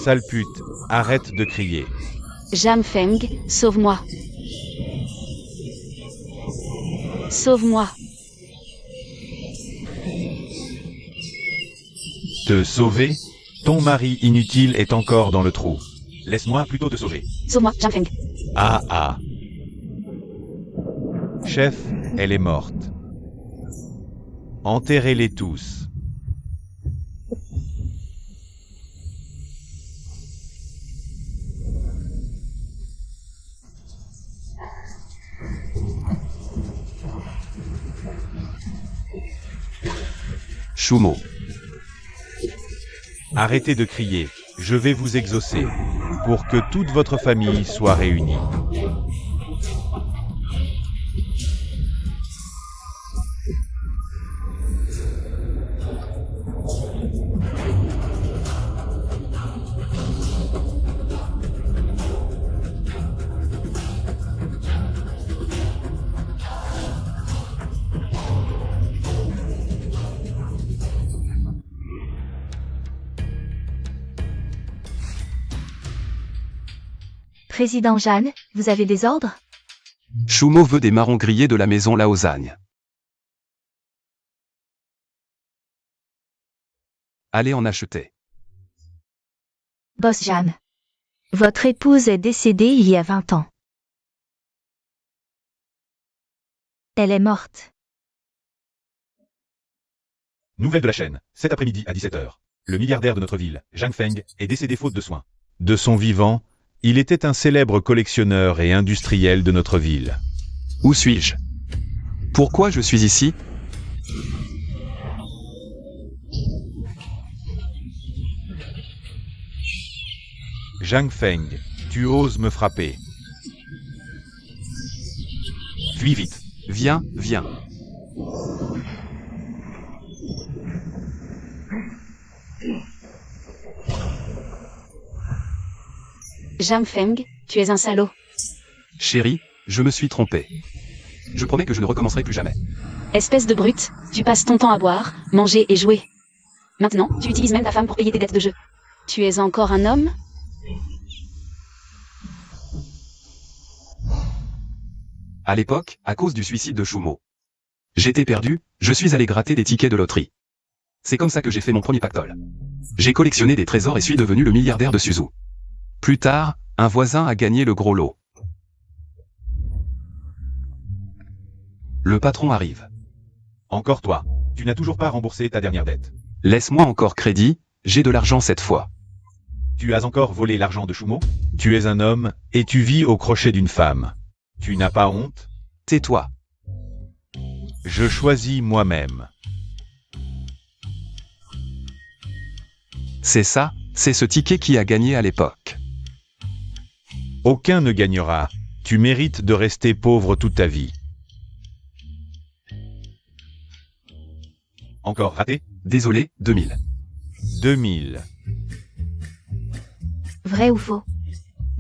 Sale pute, arrête de crier. Zhang Feng, sauve-moi. Sauve-moi. Te sauver? Ton mari inutile est encore dans le trou. Laisse-moi plutôt te sauver. Sauve-moi, Zhang Feng. Ah ah. Chef, elle est morte. Enterrez-les tous. Shumo. Arrêtez de crier, je vais vous exaucer, pour que toute votre famille soit réunie. Président Jeanne, vous avez des ordres? Shumo veut des marrons grillés de la maison Laozagne. Allez en acheter. Boss Jeanne. Votre épouse est décédée il y a 20 ans. Elle est morte. Nouvelle de la chaîne, cet après-midi à 17h. Le milliardaire de notre ville, Zhang Feng, est décédé faute de soins. De son vivant, il était un célèbre collectionneur et industriel de notre ville. Où suis-je? Pourquoi je suis ici? Zhang Feng, tu oses me frapper. Fuis vite. Viens, viens. Zhang Feng, tu es un salaud. Chérie, je me suis trompé. Je promets que je ne recommencerai plus jamais. Espèce de brute, tu passes ton temps à boire, manger et jouer. Maintenant, tu utilises même ta femme pour payer tes dettes de jeu. Tu es encore un homme? À l'époque, à cause du suicide de Shumo. J'étais perdu, je suis allé gratter des tickets de loterie. C'est comme ça que j'ai fait mon premier pactole. J'ai collectionné des trésors et suis devenu le milliardaire de Suzu. Plus tard, un voisin a gagné le gros lot. Le patron arrive. Encore toi, tu n'as toujours pas remboursé ta dernière dette. Laisse-moi encore crédit, j'ai de l'argent cette fois. Tu as encore volé l'argent de Shumo? Tu es un homme, et tu vis au crochet d'une femme. Tu n'as pas honte? Tais-toi. Je choisis moi-même. C'est ça, c'est ce ticket qui a gagné à l'époque. Aucun ne gagnera. Tu mérites de rester pauvre toute ta vie. Encore raté? Désolé, 2000. 2000. Vrai ou faux?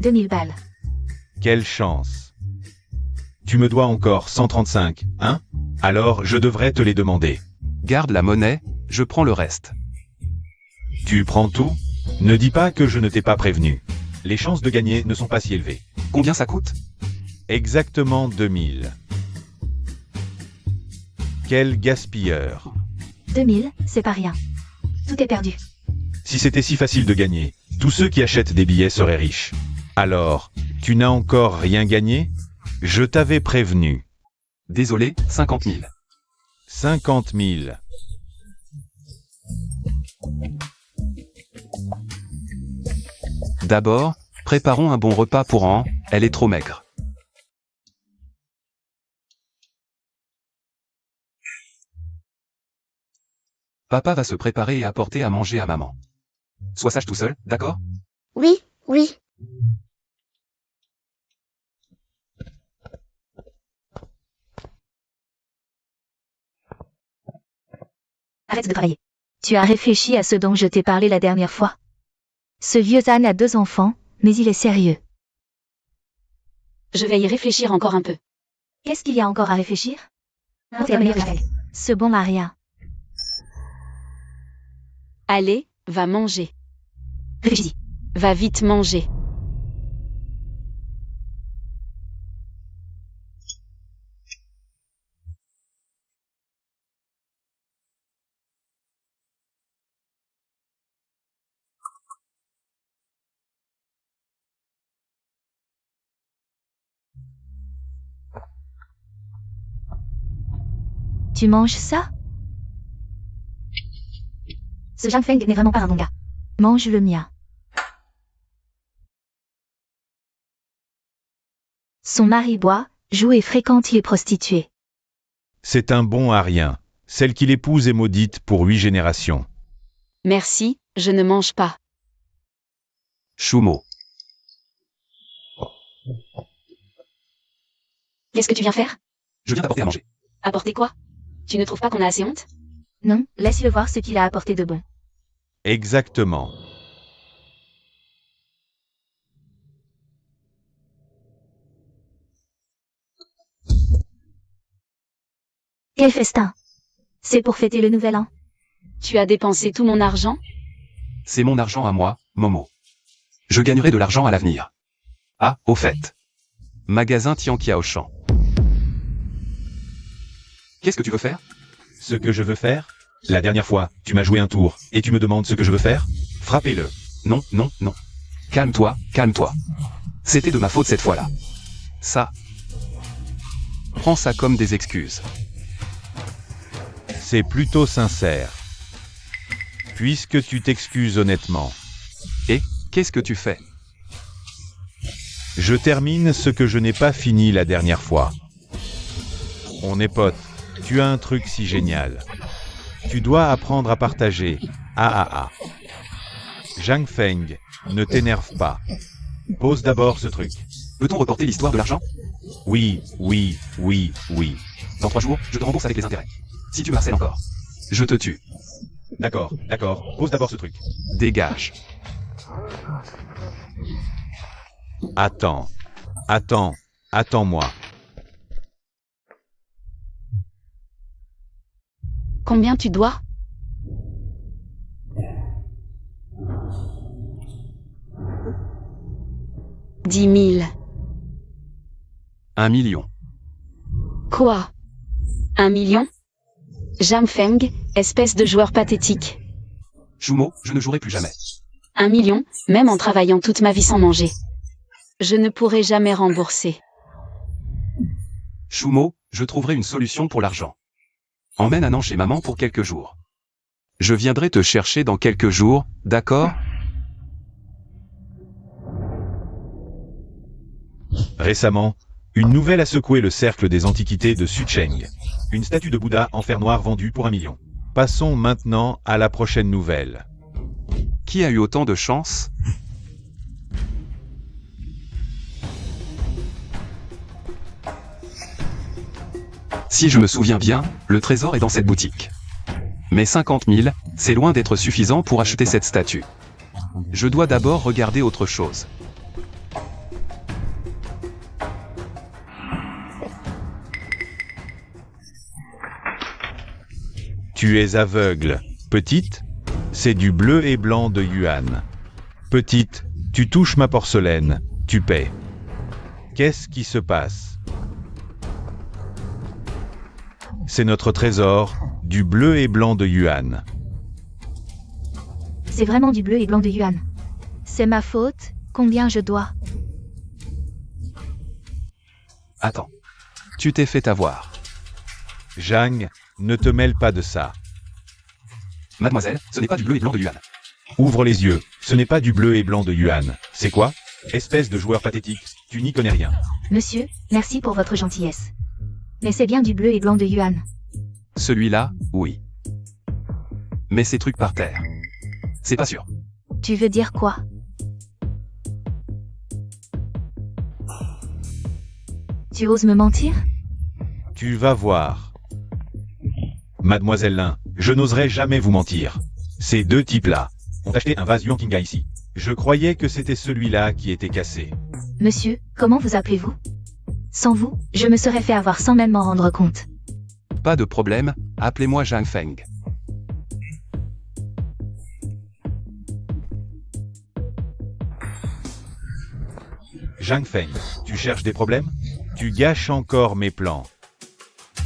2000 balles. Quelle chance. Tu me dois encore 135, hein? Alors je devrais te les demander. Garde la monnaie, je prends le reste. Tu prends tout? Ne dis pas que je ne t'ai pas prévenu. Les chances de gagner ne sont pas si élevées. Combien ça coûte? Exactement 2000. Quel gaspilleur. 2000, c'est pas rien. Tout est perdu. Si c'était si facile de gagner, tous ceux qui achètent des billets seraient riches. Alors, tu n'as encore rien gagné? Je t'avais prévenu. Désolé, 50 000. 50 000. D'abord, préparons un bon repas pour Anne, elle est trop maigre. Papa va se préparer et apporter à manger à maman. Sois sage tout seul, d'accord? Oui, oui. Arrête de travailler. Tu as réfléchi à ce dont je t'ai parlé la dernière fois? Ce vieux Zan a 2 enfants, mais il est sérieux. Je vais y réfléchir encore un peu. Qu'est-ce qu'il y a encore à réfléchir? Ce bon Maria. Allez, va manger. Réfléchis. Va vite manger. Tu manges ça? Ce Zhang Feng n'est vraiment pas un bon gars. Mange le mien. Son mari boit, joue et fréquente les prostituées. C'est un bon à rien. Celle qu'il épouse est maudite pour 8 générations. Merci, je ne mange pas. Shumo. Qu'est-ce que tu viens faire? Je viens t'apporter à manger. Apporter quoi? Tu ne trouves pas qu'on a assez honte? Non, laisse-le voir ce qu'il a apporté de bon. Exactement. Quel festin! C'est pour fêter le nouvel an. Tu as dépensé tout mon argent? C'est mon argent à moi, Momo. Je gagnerai de l'argent à l'avenir. Ah, au fait. Magasin Tianqia Auchan. Qu'est-ce que tu veux faire? Ce que je veux faire? La dernière fois, tu m'as joué un tour, et tu me demandes ce que je veux faire? Frappez-le. Non, non, non. Calme-toi, calme-toi. C'était de ma faute cette fois-là. Ça. Prends ça comme des excuses. C'est plutôt sincère. Puisque tu t'excuses honnêtement. Et, qu'est-ce que tu fais? Je termine ce que je n'ai pas fini la dernière fois. On est potes. Tu as un truc si génial. Tu dois apprendre à partager. Ah. Zhang Feng, ne t'énerve pas. Pose d'abord ce truc. Peut-on reporter l'histoire de l'argent? Oui. Dans 3 jours, je te rembourse avec les intérêts. Si tu me harcèles encore, je te tue. D'accord. Pose d'abord ce truc. Dégage. Attends-moi. Combien tu dois? « 10 000. 1 million. Quoi? 1 million? Zhang Feng, espèce de joueur pathétique. Shumo, je ne jouerai plus jamais. 1 million, même en travaillant toute ma vie sans manger. Je ne pourrai jamais rembourser. Shumo, je trouverai une solution pour l'argent. Emmène un an chez maman pour quelques jours. Je viendrai te chercher dans quelques jours, d'accord? Récemment, une nouvelle a secoué le cercle des antiquités de Sucheng. Une statue de Bouddha en fer noir vendue pour 1 million. Passons maintenant à la prochaine nouvelle. Qui a eu autant de chance? Si je me souviens bien, le trésor est dans cette boutique. Mais 50 000, c'est loin d'être suffisant pour acheter cette statue. Je dois d'abord regarder autre chose. Tu es aveugle. Petite, c'est du bleu et blanc de yuan. Petite, tu touches ma porcelaine, tu paies. Qu'est-ce qui se passe? C'est notre trésor, du bleu et blanc de yuan. C'est vraiment du bleu et blanc de yuan. C'est ma faute, combien je dois? Attends. Tu t'es fait avoir. Zhang, ne te mêle pas de ça. Mademoiselle, ce n'est pas du bleu et blanc de yuan. Ouvre les yeux, ce n'est pas du bleu et blanc de yuan. C'est quoi? Espèce de joueur pathétique, tu n'y connais rien. Monsieur, merci pour votre gentillesse. Mais c'est bien du bleu et blanc de yuan. Celui-là, oui. Mais ces trucs par terre. C'est pas sûr. Tu veux dire quoi? Tu oses me mentir? Tu vas voir. Mademoiselle Lin, je n'oserais jamais vous mentir. Ces deux types-là ont acheté un vase Yuan Kinga ici. Je croyais que c'était celui-là qui était cassé. Monsieur, comment vous appelez-vous? Sans vous, je me serais fait avoir sans même m'en rendre compte. Pas de problème, appelez-moi Zhang Feng. Zhang Feng, tu cherches des problèmes? Tu gâches encore mes plans.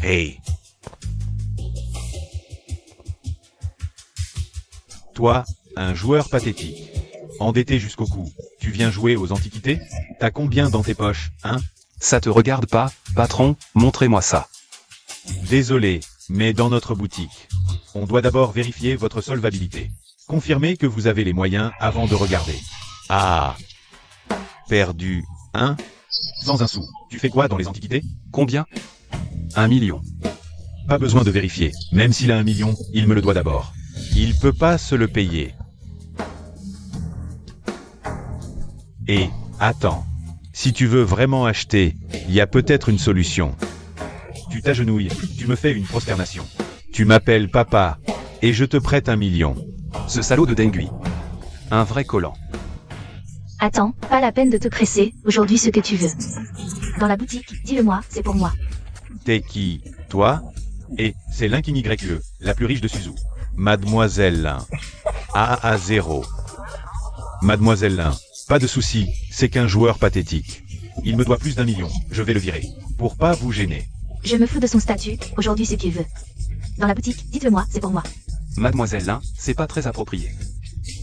Hey! Toi, un joueur pathétique. Endetté jusqu'au cou, tu viens jouer aux antiquités? T'as combien dans tes poches, hein? Ça te regarde pas, patron, montrez-moi ça. Désolé, mais dans notre boutique, on doit d'abord vérifier votre solvabilité. Confirmez que vous avez les moyens avant de regarder. Ah! Perdu, hein? Sans un sou. Tu fais quoi dans les antiquités? Combien? 1 million. Pas besoin de vérifier. Même s'il a 1 million, il me le doit d'abord. Il peut pas se le payer. Et, attends. Si tu veux vraiment acheter, il y a peut-être une solution. Tu t'agenouilles, tu me fais une prosternation. Tu m'appelles papa, et je te prête 1 million. Ce salaud de Dengui. Un vrai collant. Attends, pas la peine de te presser, aujourd'hui ce que tu veux. Dans la boutique, dis-le-moi, c'est pour moi. T'es qui? Toi? Et, c'est Linkini YE, la plus riche de Suzu. Mademoiselle Lin. AA0. Mademoiselle Lin, pas de souci, c'est qu'un joueur pathétique. Il me doit plus d'1 million, je vais le virer. Pour pas vous gêner. Je me fous de son statut, aujourd'hui ce qu'il veut. Dans la boutique, dites-le-moi, c'est pour moi. Mademoiselle Lin, c'est pas très approprié.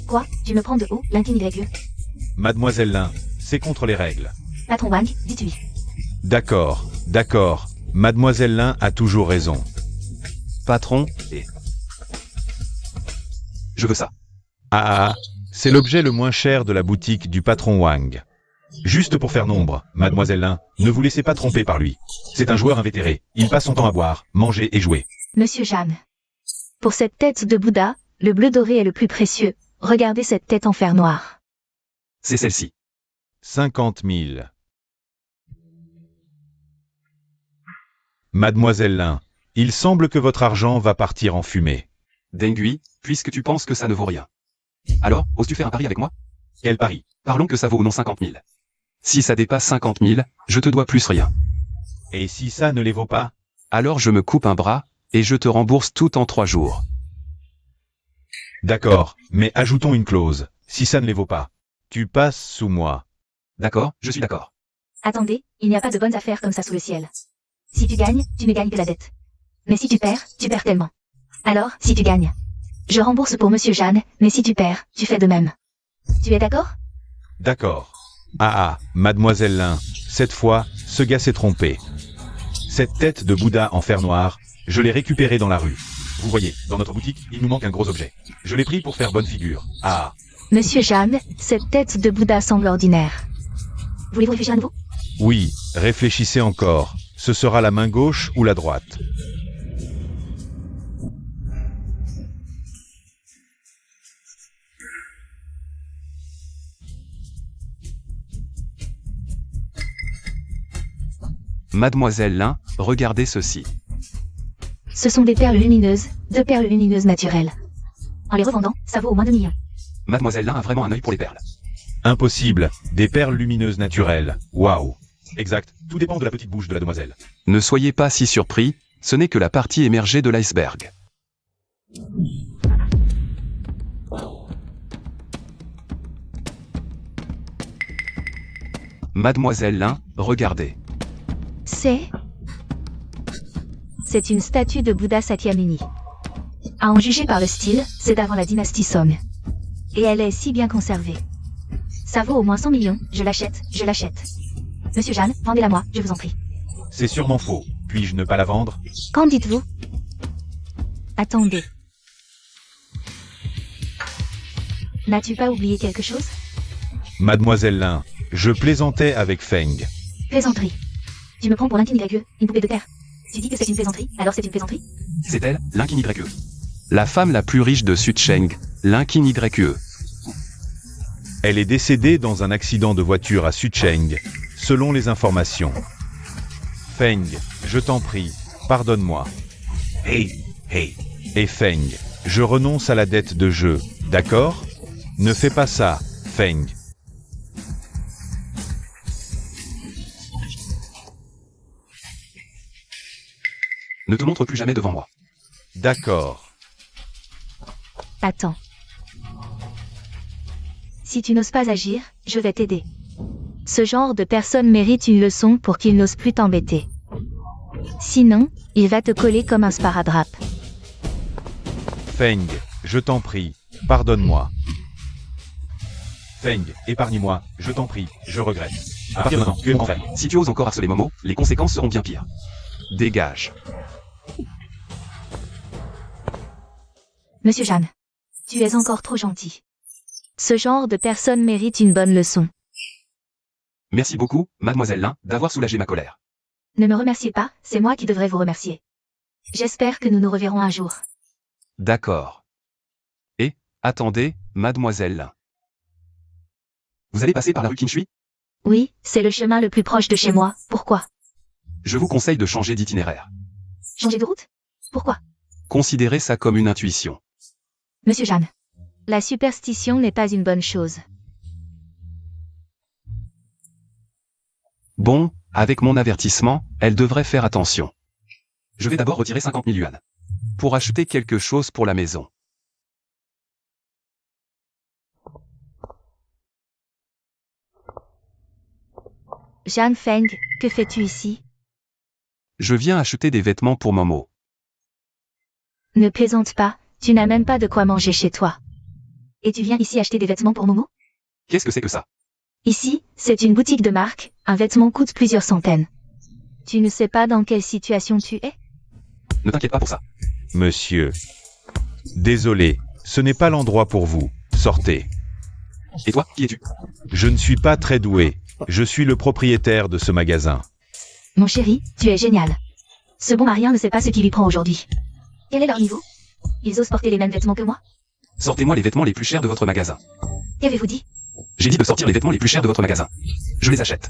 Quoi? Tu me prends de haut, Linkini YE? Mademoiselle Lin, c'est contre les règles. Patron Wang, dites-lui. D'accord, d'accord. Mademoiselle Lin a toujours raison. Patron, et... Je veux ça. Ah, c'est l'objet le moins cher de la boutique du patron Wang. Juste pour faire nombre, Mademoiselle Lin, ne vous laissez pas tromper par lui. C'est un joueur invétéré. Il passe son temps à boire, manger et jouer. Monsieur Jeanne. Pour cette tête de Bouddha, le bleu doré est le plus précieux. Regardez cette tête en fer noir. C'est celle-ci. 50 000. Mademoiselle Lin, il semble que votre argent va partir en fumée. Dengui, puisque tu penses que ça ne vaut rien. Alors, oses-tu faire un pari avec moi? Quel pari? Parlons que ça vaut ou non 50 000. Si ça dépasse 50 000, je te dois plus rien. Et si ça ne les vaut pas? Alors je me coupe un bras, et je te rembourse tout en 3 jours. D'accord, mais ajoutons une clause. Si ça ne les vaut pas, tu passes sous moi. D'accord, je suis d'accord. Attendez, il n'y a pas de bonnes affaires comme ça sous le ciel. Si tu gagnes, tu ne gagnes que la dette. Mais si tu perds tellement. Alors, si tu gagnes, je rembourse pour Monsieur Jeanne, mais si tu perds, tu fais de même. Tu es d'accord? D'accord. Ah, Mademoiselle Lin, cette fois, ce gars s'est trompé. Cette tête de Bouddha en fer noir, je l'ai récupérée dans la rue. Vous voyez, dans notre boutique, il nous manque un gros objet. Je l'ai pris pour faire bonne figure. Ah. Monsieur Jeanne, cette tête de Bouddha semble ordinaire. Voulez-vous réfléchir à nouveau? Oui, réfléchissez encore. Ce sera la main gauche ou la droite. Mademoiselle Lin, regardez ceci. Ce sont des perles lumineuses, 2 perles lumineuses naturelles. En les revendant, ça vaut au moins 2 millions. Mademoiselle Lin a vraiment un œil pour les perles. Impossible. Des perles lumineuses naturelles. Waouh. Exact. Tout dépend de la petite bouche de la demoiselle. Ne soyez pas si surpris, ce n'est que la partie émergée de l'iceberg. Mademoiselle Lin, regardez. C'est une statue de Bouddha Sakyamuni. À en juger par le style, c'est d'avant la dynastie Song. Et elle est si bien conservée. Ça vaut au moins 100 millions, je l'achète. Monsieur Jeanne, vendez-la moi, je vous en prie. C'est sûrement faux. Puis-je ne pas la vendre? Qu'en dites-vous? Attendez. N'as-tu pas oublié quelque chose? Mademoiselle Lin, je plaisantais avec Feng. Plaisanterie. Tu me prends pour Linkini YE, une poupée de terre. Tu dis que c'est une plaisanterie, alors c'est une plaisanterie? C'est elle, Linkini YE. La femme la plus riche de Sucheng, Linkini YE. Elle est décédée dans un accident de voiture à Sucheng, selon les informations. Feng, je t'en prie, pardonne-moi. Hey. Et Feng, je renonce à la dette de jeu, d'accord? Ne fais pas ça, Feng. Ne te montre plus jamais devant moi. D'accord. Attends. Si tu n'oses pas agir, je vais t'aider. Ce genre de personne mérite une leçon pour qu'il n'ose plus t'embêter. Sinon, il va te coller comme un sparadrap. Feng, je t'en prie, pardonne-moi. Feng, épargne-moi, je t'en prie, je regrette. À partir de maintenant, tu es mon grand frère. Si tu oses encore harceler Momo, les conséquences seront bien pires. Dégage. Monsieur Jeanne, tu es encore trop gentil. Ce genre de personne mérite une bonne leçon. Merci beaucoup, mademoiselle Lin, d'avoir soulagé ma colère. Ne me remerciez pas, c'est moi qui devrais vous remercier. J'espère que nous nous reverrons un jour. D'accord. Et, attendez, mademoiselle Lin. Vous allez passer par la rue Kinshui? Oui, c'est le chemin le plus proche de chez moi. Pourquoi? Je vous conseille de changer d'itinéraire. Changer de route? Pourquoi? Considérez ça comme une intuition. Monsieur Jeanne, la superstition n'est pas une bonne chose. Bon, avec mon avertissement, elle devrait faire attention. Je vais d'abord retirer 50 000 yuan. Pour acheter quelque chose pour la maison. Jeanne Feng, que fais-tu ici? Je viens acheter des vêtements pour Momo. Ne plaisante pas, tu n'as même pas de quoi manger chez toi. Et tu viens ici acheter des vêtements pour Momo? Qu'est-ce que c'est que ça? Ici, c'est une boutique de marque, un vêtement coûte plusieurs centaines. Tu ne sais pas dans quelle situation tu es? Ne t'inquiète pas pour ça. Monsieur. Désolé, ce n'est pas l'endroit pour vous. Sortez. Et toi, qui es-tu? Je ne suis pas très doué. Je suis le propriétaire de ce magasin. Mon chéri, tu es génial. Ce bon Marien ne sait pas ce qui lui prend aujourd'hui. Quel est leur niveau? Ils osent porter les mêmes vêtements que moi? Sortez-moi les vêtements les plus chers de votre magasin. Qu'avez-vous dit? J'ai dit de sortir les vêtements les plus chers de votre magasin. Je les achète.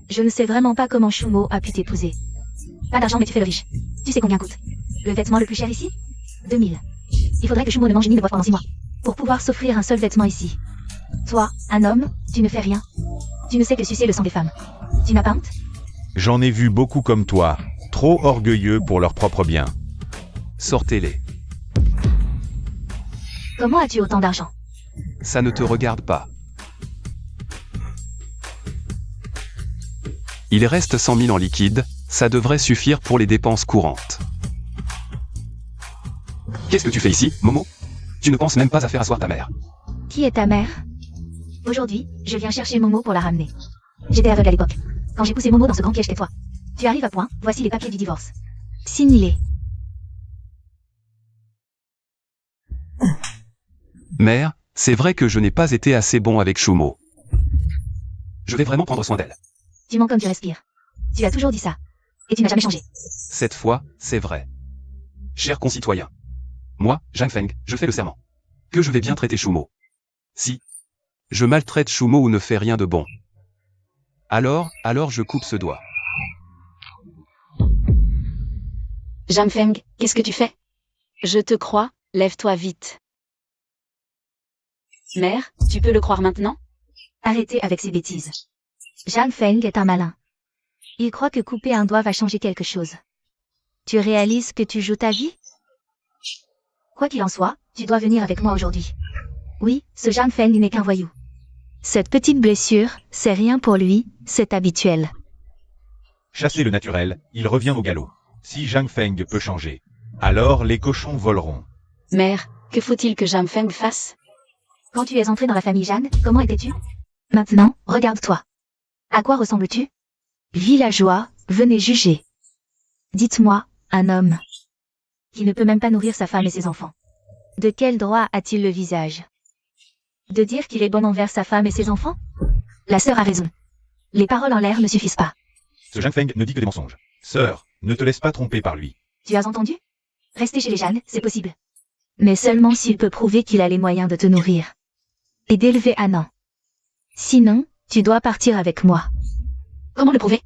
Je ne sais vraiment pas comment Shumo a pu t'épouser. Pas d'argent mais tu fais le riche. Tu sais combien coûte le vêtement le plus cher ici? 2000. Il faudrait que Shumo ne mange ni ne boive pendant 6 mois. Pour pouvoir s'offrir un seul vêtement ici. Toi, un homme, tu ne fais rien. Tu ne sais que sucer le sang des femmes. Tu n'as pas honte? J'en ai vu beaucoup comme toi, trop orgueilleux pour leur propre bien. Sortez-les. Comment as-tu autant d'argent? Ça ne te regarde pas. Il reste 100 000 en liquide, ça devrait suffire pour les dépenses courantes. Qu'est-ce que tu fais ici, Momo? Tu ne penses même pas à faire asseoir ta mère. Qui est ta mère? Aujourd'hui, je viens chercher Momo pour la ramener. J'étais aveugle à l'époque. Quand j'ai poussé Momo dans ce grand piège, tais-toi. Tu arrives à point, voici les papiers du divorce. Signe-les. Mère, c'est vrai que je n'ai pas été assez bon avec Shumo. Je vais vraiment prendre soin d'elle. Tu mens comme tu respires. Tu as toujours dit ça. Et tu n'as jamais changé. Cette fois, c'est vrai. Chers concitoyens. Moi, Zhang Feng, je fais le serment. Que je vais bien traiter Shumo. Si je maltraite Shumo ou ne fais rien de bon. Alors je coupe ce doigt. Zhang Feng, qu'est-ce que tu fais? Je te crois, lève-toi vite. Mère, tu peux le croire maintenant? Arrêtez avec ces bêtises. Zhang Feng est un malin. Il croit que couper un doigt va changer quelque chose. Tu réalises que tu joues ta vie? Quoi qu'il en soit, tu dois venir avec moi aujourd'hui. Oui, ce Zhang Feng n'est qu'un voyou. Cette petite blessure, c'est rien pour lui, c'est habituel. Chassez le naturel, il revient au galop. Si Zhang Feng peut changer, alors les cochons voleront. Mère, que faut-il que Zhang Feng fasse? Quand tu es entré dans la famille Jeanne, comment étais-tu? Maintenant, regarde-toi. À quoi ressembles-tu? Villageois, venez juger. Dites-moi, un homme qui ne peut même pas nourrir sa femme et ses enfants. De quel droit a-t-il le visage de dire qu'il est bon envers sa femme et ses enfants? La sœur a raison. Les paroles en l'air ne suffisent pas. Ce Zhang Feng ne dit que des mensonges. Sœur, ne te laisse pas tromper par lui. Tu as entendu? Rester chez les Jeanne, c'est possible. Mais seulement s'il peut prouver qu'il a les moyens de te nourrir. Et d'élever Annan. Sinon, tu dois partir avec moi. Comment le prouver?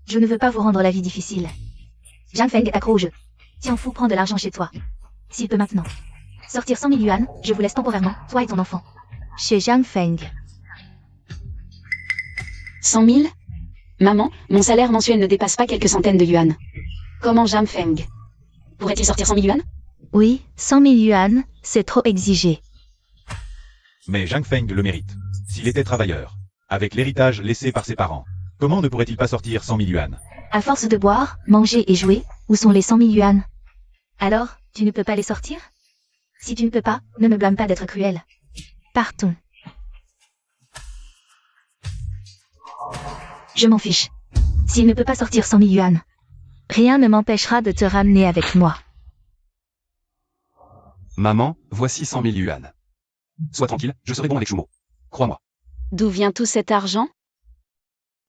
Je ne veux pas vous rendre la vie difficile. Zhang Feng est accro au jeu. Tiens fou, prends de l'argent chez toi. S'il peut maintenant. Sortir 100 000 yuan, je vous laisse temporairement, toi et ton enfant. Chez Zhang Feng. 100 000? Maman, mon salaire mensuel ne dépasse pas quelques centaines de yuan. Comment Zhang Feng pourrait-il sortir 100 000 yuan? Oui, 100 000 yuan, c'est trop exigé. Mais Zhang Feng le mérite. S'il était travailleur, avec l'héritage laissé par ses parents. Comment ne pourrait-il pas sortir 100 000 yuan? À force de boire, manger et jouer, où sont les 100 000 yuan? Alors, tu ne peux pas les sortir? Si tu ne peux pas, ne me blâme pas d'être cruel. Partons. Je m'en fiche. S'il ne peut pas sortir 100 000 yuan, rien ne m'empêchera de te ramener avec moi. Maman, voici 100 000 yuan. Sois tranquille, je serai bon avec Shumo. Crois-moi. D'où vient tout cet argent?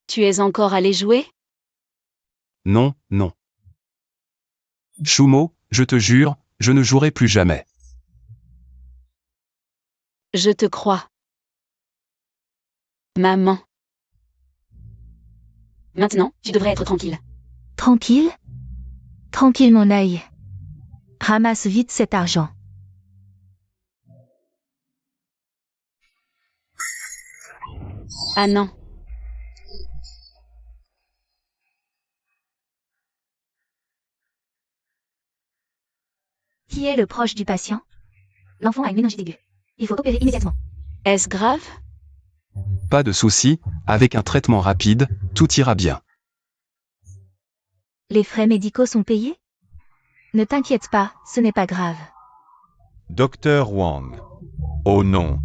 Tu es encore allé jouer? Non, non. Shumo, je te jure, je ne jouerai plus jamais. Je te crois. Maman. Maintenant, tu devrais être tranquille. Tranquille? Tranquille mon œil. Ramasse vite cet argent. Ah non. Qui est le proche du patient? L'enfant a une méningite aiguë. Il faut opérer immédiatement. Est-ce grave? Pas de souci, avec un traitement rapide, tout ira bien. Les frais médicaux sont payés? Ne t'inquiète pas, ce n'est pas grave. Docteur Wang. Oh non.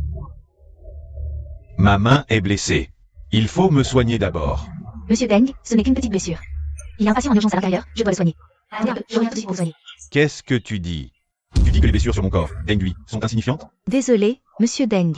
Ma main est blessée. Il faut me soigner d'abord. Monsieur Deng, ce n'est qu'une petite blessure. Il y a un patient en urgence à l'intérieur, je dois le soigner. Attendez un peu, je reviens tout de suite pour vous soigner. Qu'est-ce que tu dis? Tu dis que les blessures sur mon corps, Deng, sont insignifiantes? Désolé, monsieur Deng.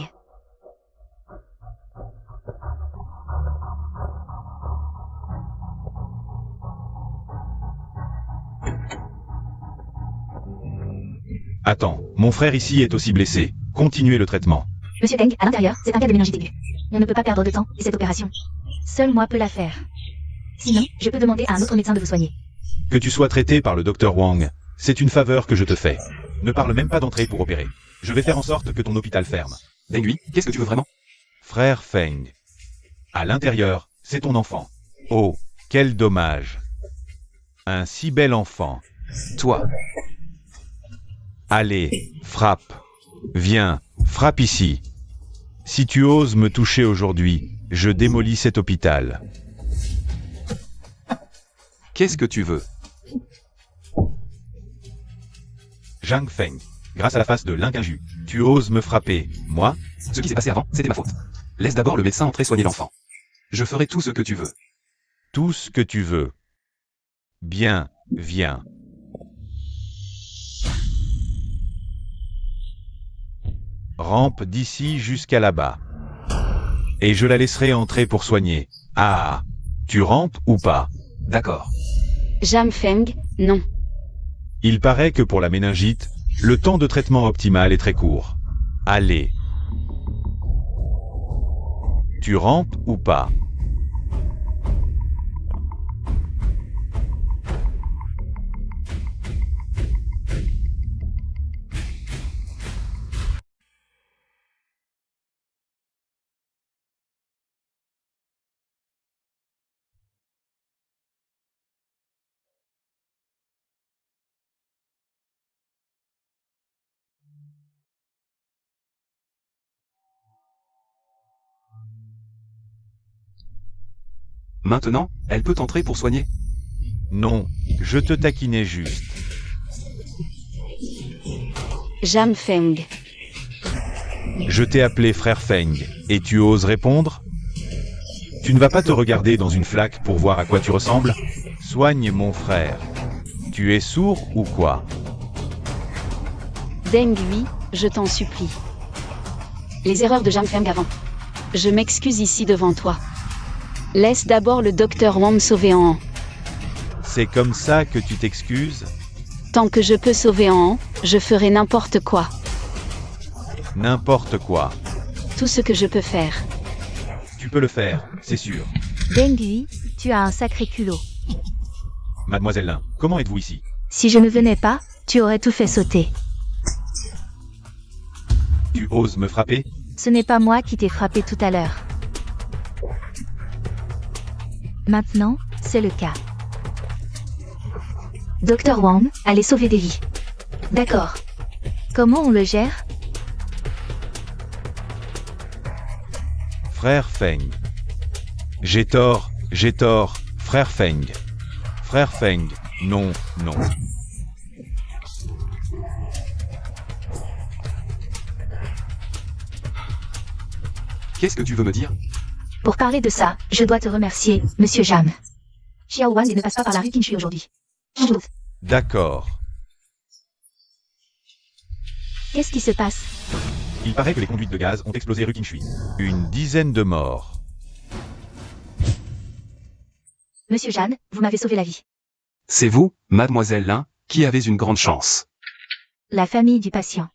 Attends, mon frère ici est aussi blessé. Continuez le traitement. Monsieur Deng, à l'intérieur, c'est un cas de méningite aiguë. On ne peut pas perdre de temps, et cette opération, seul moi peux la faire. Sinon, je peux demander à un autre médecin de vous soigner. Que tu sois traité par le docteur Wang, c'est une faveur que je te fais. Ne parle même pas d'entrer pour opérer. Je vais faire en sorte que ton hôpital ferme. Deng, qu'est-ce que tu veux vraiment? Frère Feng. À l'intérieur, c'est ton enfant. Oh, quel dommage. Un si bel enfant. Toi. Allez, frappe. Viens, frappe ici. Si tu oses me toucher aujourd'hui, je démolis cet hôpital. Qu'est-ce que tu veux? Zhang Feng, grâce à la face de Linkinju, tu oses me frapper, moi? Ce qui s'est passé avant, c'était ma faute. Laisse d'abord le médecin entrer soigner l'enfant. Je ferai tout ce que tu veux. Tout ce que tu veux. Bien, viens. Rampe d'ici jusqu'à là-bas. Et je la laisserai entrer pour soigner. Ah, tu rampes ou pas? D'accord. Zhang Feng, non. Il paraît que pour la méningite, le temps de traitement optimal est très court. Allez. Tu rampes ou pas? Maintenant, elle peut entrer pour soigner? Non, je te taquinais juste. Zhang Feng. Je t'ai appelé frère Feng, et tu oses répondre? Tu ne vas pas te regarder dans une flaque pour voir à quoi tu ressembles? Soigne mon frère. Tu es sourd ou quoi? Deng Hui, je t'en supplie. Les erreurs de Zhang Feng avant. Je m'excuse ici devant toi. Laisse d'abord le docteur Wang sauver En. C'est comme ça que tu t'excuses? Tant que je peux sauver En, je ferai n'importe quoi. N'importe quoi. Tout ce que je peux faire. Tu peux le faire, c'est sûr. Deng Hui, tu as un sacré culot. Mademoiselle Lin, comment êtes-vous ici? Si je ne venais pas, tu aurais tout fait sauter. Tu oses me frapper? Ce n'est pas moi qui t'ai frappé tout à l'heure. Maintenant, c'est le cas. Docteur Wang, allez sauver des vies. D'accord. Comment on le gère? Frère Feng, J'ai tort, frère Feng. Frère Feng, non, non. Qu'est-ce que tu veux me dire? Pour parler de ça, je dois te remercier, Monsieur Jam. Xiao Wang ne passe pas par la rue Qinshui aujourd'hui. D'accord. Qu'est-ce qui se passe? Il paraît que les conduites de gaz ont explosé rue Qinshui. Une dizaine de morts. Monsieur Jeanne, vous m'avez sauvé la vie. C'est vous, mademoiselle Lin, qui avez une grande chance. La famille du patient.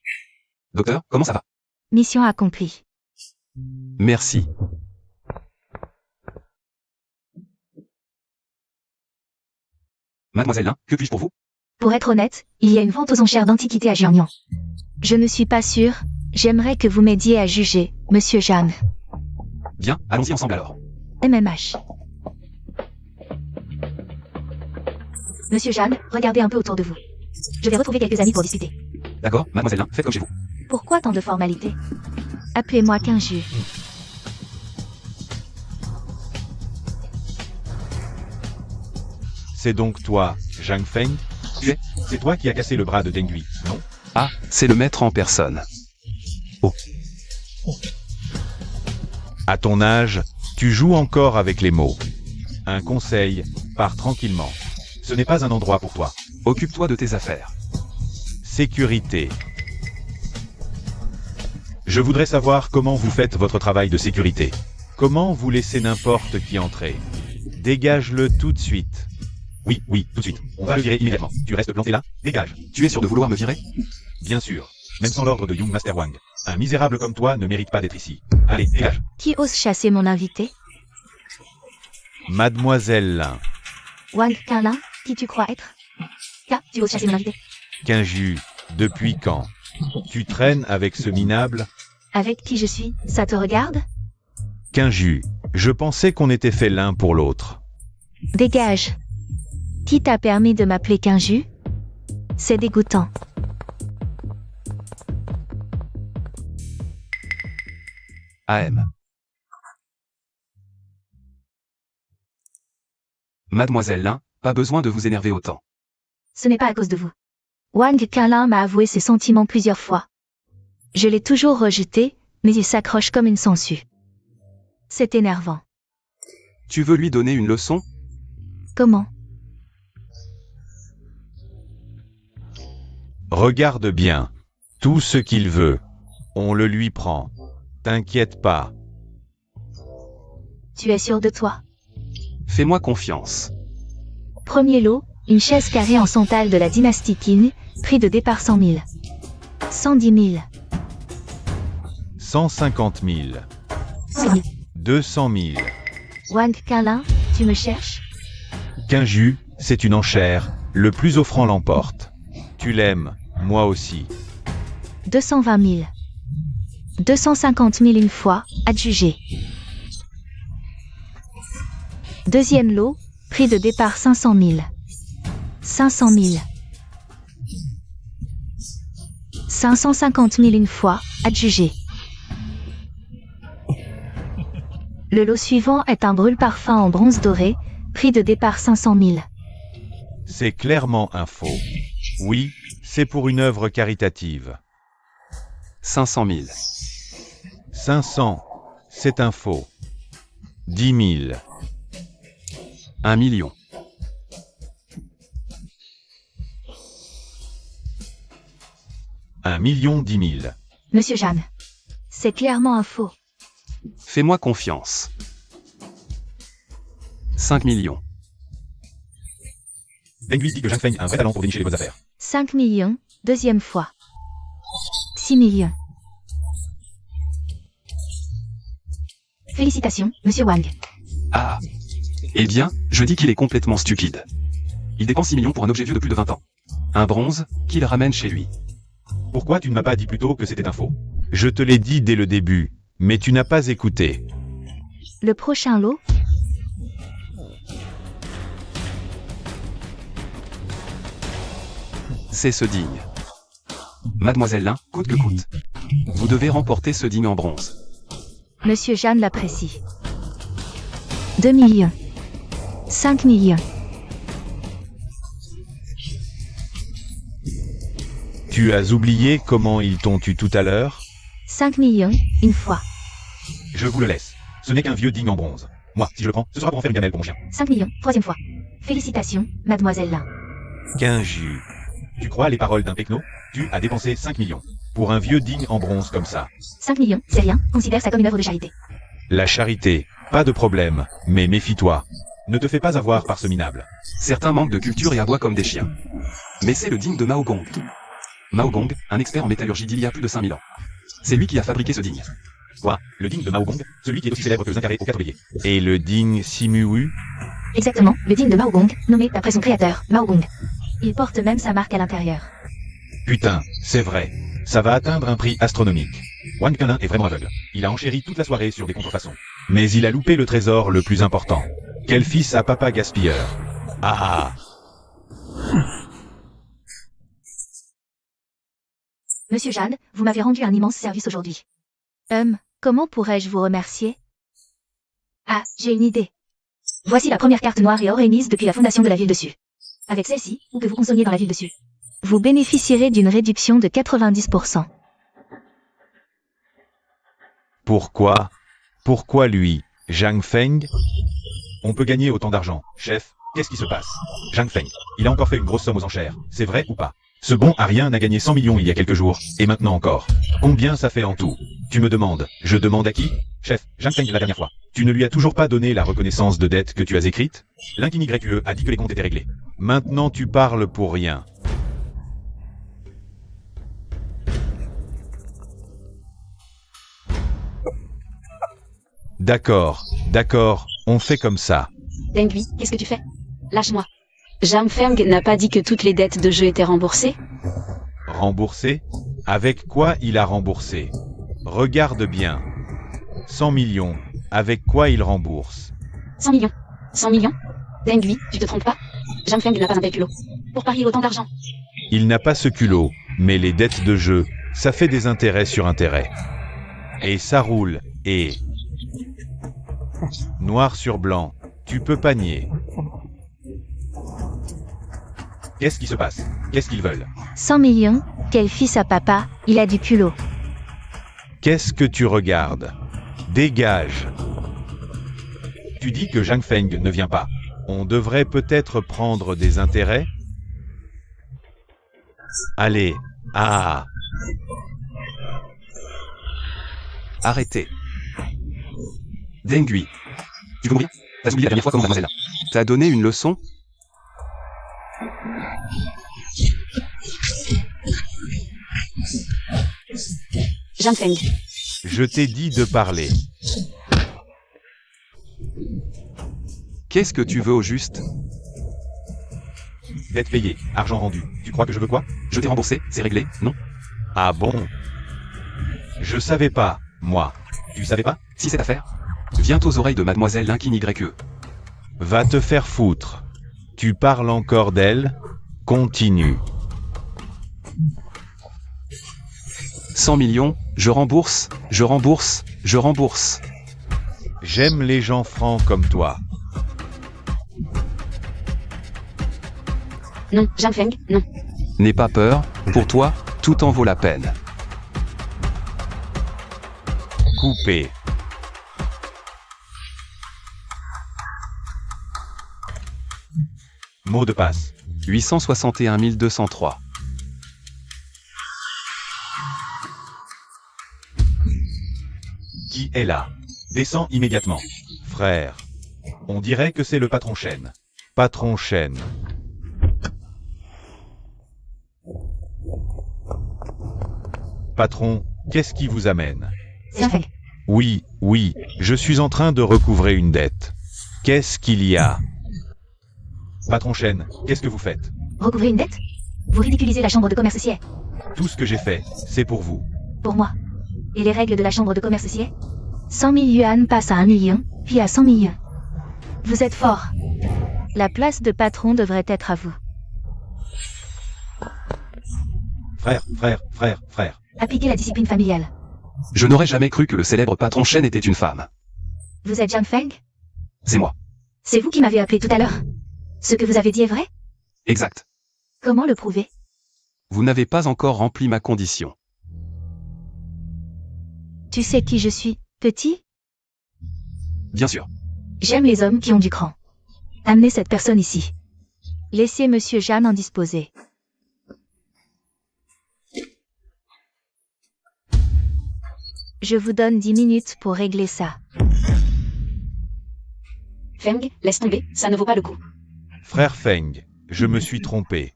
Docteur, comment ça va? Mission accomplie. Merci. Mademoiselle Lin, que puis-je pour vous? Pour être honnête, il y a une vente aux enchères d'antiquités à Jiangnan. Je ne suis pas sûre. J'aimerais que vous m'aidiez à juger, Monsieur Jeanne. Bien, allons-y ensemble alors. MMH. Monsieur Jeanne, regardez un peu autour de vous. Je vais retrouver quelques amis pour discuter. D'accord, mademoiselle Lin, faites comme chez vous. Pourquoi tant de formalités? Appelez-moi Quinju. C'est donc toi, Zhang Feng? C'est toi qui as cassé le bras de Deng Gui, non? Ah, c'est le maître en personne. Oh. À ton âge, tu joues encore avec les mots. Un conseil, pars tranquillement. Ce n'est pas un endroit pour toi. Occupe-toi de tes affaires. Sécurité. Je voudrais savoir comment vous faites votre travail de sécurité. Comment vous laissez n'importe qui entrer? Dégage-le tout de suite. Oui, tout de suite. On va le virer immédiatement. Tu restes planté là? Dégage. Tu es sûr de vouloir me virer? Bien sûr. Même sans l'ordre de Young Master Wang. Un misérable comme toi ne mérite pas d'être ici. Allez, dégage. Qui ose chasser mon invité? Mademoiselle Lin. Wang Qinlin, qui tu crois être? Tu oses chasser mon invité? Quinju, depuis quand? Tu traînes avec ce minable? Avec qui je suis, ça te regarde? Quinju, je pensais qu'on était fait l'un pour l'autre. Dégage. Qui t'a permis de m'appeler Quinju? C'est dégoûtant. AM. Mademoiselle Lin, pas besoin de vous énerver autant. Ce n'est pas à cause de vous. Wang Qinlin m'a avoué ses sentiments plusieurs fois. Je l'ai toujours rejeté, mais il s'accroche comme une sangsue. C'est énervant. Tu veux lui donner une leçon? Comment? Regarde bien. Tout ce qu'il veut. On le lui prend. T'inquiète pas. Tu es sûr de toi? Fais-moi confiance. Premier lot, une chaise carrée en santal de la dynastie Qin, prix de départ 100 000. 110 000. 150 000. 100 000. 200 000. Wang Qinlin, tu me cherches? Quinju, c'est une enchère. Le plus offrant l'emporte. Tu l'aimes, moi aussi. 220 000. 250 000 une fois, adjugé. Deuxième lot, prix de départ 500 000. 500 000. 550 000 une fois, adjugé. Le lot suivant est un brûle-parfum en bronze doré, prix de départ 500 000. C'est clairement un faux. Oui, c'est pour une œuvre caritative. 500 000. 500, c'est un faux. 10 000. 1 million. 1 million 10 000. Monsieur Jeanne, c'est clairement un faux. Fais-moi confiance. 5 millions. Deng Gui dit que Zhang Feng a un vrai talent pour dénicher les bonnes affaires. 5 millions, deuxième fois. 6 millions. Félicitations, Monsieur Wang. Ah. Eh bien, je dis qu'il est complètement stupide. Il dépense 6 millions pour un objet vieux de plus de 20 ans. Un bronze, qu'il ramène chez lui. Pourquoi tu ne m'as pas dit plus tôt que c'était un faux? Je te l'ai dit dès le début, mais tu n'as pas écouté. Le prochain lot? C'est ce digne. Mademoiselle Lin, coûte que coûte. Vous devez remporter ce digne en bronze. Monsieur Jeanne l'apprécie. 2 millions. 5 millions. Tu as oublié comment ils t'ont tu tout à l'heure? 5 millions, une fois. Je vous le laisse. Ce n'est qu'un vieux digne en bronze. Moi, si je le prends, ce sera pour en faire une gamelle pour mon chien. 5 millions, troisième fois. Félicitations, mademoiselle Lin. Qu'un jus. Tu crois les paroles d'un pecno? Tu as dépensé 5 millions. Pour un vieux digne en bronze comme ça. 5 millions, c'est rien, considère ça comme une œuvre de charité. La charité, pas de problème, mais méfie-toi. Ne te fais pas avoir par ce minable. Certains manquent de culture et aboient comme des chiens. Mais c'est le digne de Mao Gong. Mao Gong, un expert en métallurgie d'il y a plus de 5000 ans. C'est lui qui a fabriqué ce digne. Quoi? Le digne de Mao Gong? Celui qui est aussi célèbre que le Zincaré aux 4 veillées. Et le digne Simu? Exactement, le digne de Mao Gong, nommé d'après son créateur, Mao Gong. Il porte même sa marque à l'intérieur. Putain, c'est vrai. Ça va atteindre un prix astronomique. Wang Quinlin est vraiment aveugle. Il a enchéri toute la soirée sur des contrefaçons. Mais il a loupé le trésor le plus important. Quel fils à papa gaspilleur. Ah ah. Monsieur Jeanne, vous m'avez rendu un immense service aujourd'hui. Comment pourrais-je vous remercier? Ah, j'ai une idée. Voici la première carte noire et or émise depuis la fondation de la ville dessus. Avec celle-ci, ou que vous consommiez dans la ville dessus, vous bénéficierez d'une réduction de 90%. Pourquoi? Pourquoi lui? Zhang Feng? On peut gagner autant d'argent. Chef, qu'est-ce qui se passe? Zhang Feng, il a encore fait une grosse somme aux enchères. C'est vrai ou pas? Ce bon à rien a gagné 100 millions il y a quelques jours, et maintenant encore. Combien ça fait en tout? Tu me demandes. Je demande à qui? Chef, Zhang Feng la dernière fois. Tu ne lui as toujours pas donné la reconnaissance de dette que tu as écrite? L'Inkin YQE a dit que les comptes étaient réglés. Maintenant tu parles pour rien. D'accord, on fait comme ça. Dengui, qu'est-ce que tu fais? Lâche-moi. Zhang Feng n'a pas dit que toutes les dettes de jeu étaient remboursées? Remboursé? Avec quoi il a remboursé? Regarde bien. 100 millions. Avec quoi il rembourse? 100 millions. 100 millions? Dengui, tu te trompes pas? Zhang Feng n'a pas un tel culot pour parier autant d'argent. Il n'a pas ce culot, mais les dettes de jeu, ça fait des intérêts sur intérêts. Et ça roule, et... Noir sur blanc, tu peux pas nier. Qu'est-ce qui se passe? Qu'est-ce qu'ils veulent? 100 millions, quel fils à papa, il a du culot. Qu'est-ce que tu regardes? Dégage. Tu dis que Zhang Feng ne vient pas. On devrait peut-être prendre des intérêts? Allez, ah. Arrêtez. Dengui. Tu veux mourir? T'as oublié la dernière fois comment mademoiselle. T'as donné une leçon? Zhang Feng. Je t'ai dit de parler. Qu'est-ce que tu veux au juste? Dette payée, argent rendu. Tu crois que je veux quoi? Je t'ai remboursé, c'est réglé, non? Ah bon? Je savais pas, moi. Tu savais pas? Si cette affaire vient aux oreilles de mademoiselle Linkin YQE. Va te faire foutre. Tu parles encore d'elle? Continue. 100 millions, je rembourse, je rembourse, je rembourse. J'aime les gens francs comme toi. Non, Zhang Feng, non. N'aie pas peur, pour toi, tout en vaut la peine. Coupé. Mot de passe. 861 203. Qui est là? Descends immédiatement. Frère. On dirait que c'est le patron Chen. Patron Chen. Patron, qu'est-ce qui vous amène? Zhang Feng. Oui, je suis en train de recouvrer une dette. Qu'est-ce qu'il y a? Patron Chen, qu'est-ce que vous faites? Recouvrer une dette? Vous ridiculisez la chambre de commerce Siet. Tout ce que j'ai fait, c'est pour vous. Pour moi. Et les règles de la chambre de commerce Siet? 100 000 yuan passe à 1 million, puis à 100 millions. Vous êtes fort. La place de patron devrait être à vous. Frère. Appliquez la discipline familiale. Je n'aurais jamais cru que le célèbre patron Chen était une femme. Vous êtes Zhang Feng? C'est moi. C'est vous qui m'avez appelé tout à l'heure. Ce que vous avez dit est vrai? Exact. Comment le prouver? Vous n'avez pas encore rempli ma condition. Tu sais qui je suis, petit? Bien sûr. J'aime les hommes qui ont du cran. Amenez cette personne ici. Laissez Monsieur Jeanne en disposer. Je vous donne 10 minutes pour régler ça. Feng, laisse tomber, ça ne vaut pas le coup. Frère Feng, je me suis trompé.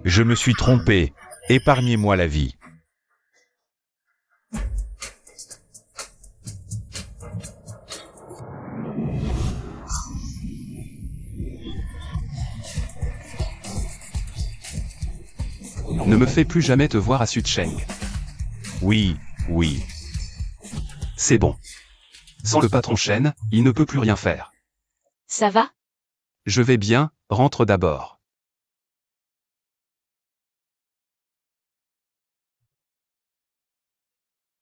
Je me suis trompé. Épargnez-moi la vie. Ne me fais plus jamais te voir à Sudcheng. Oui, oui. C'est bon. Sans le patron Shen, il ne peut plus rien faire. Ça va? Je vais bien, rentre d'abord.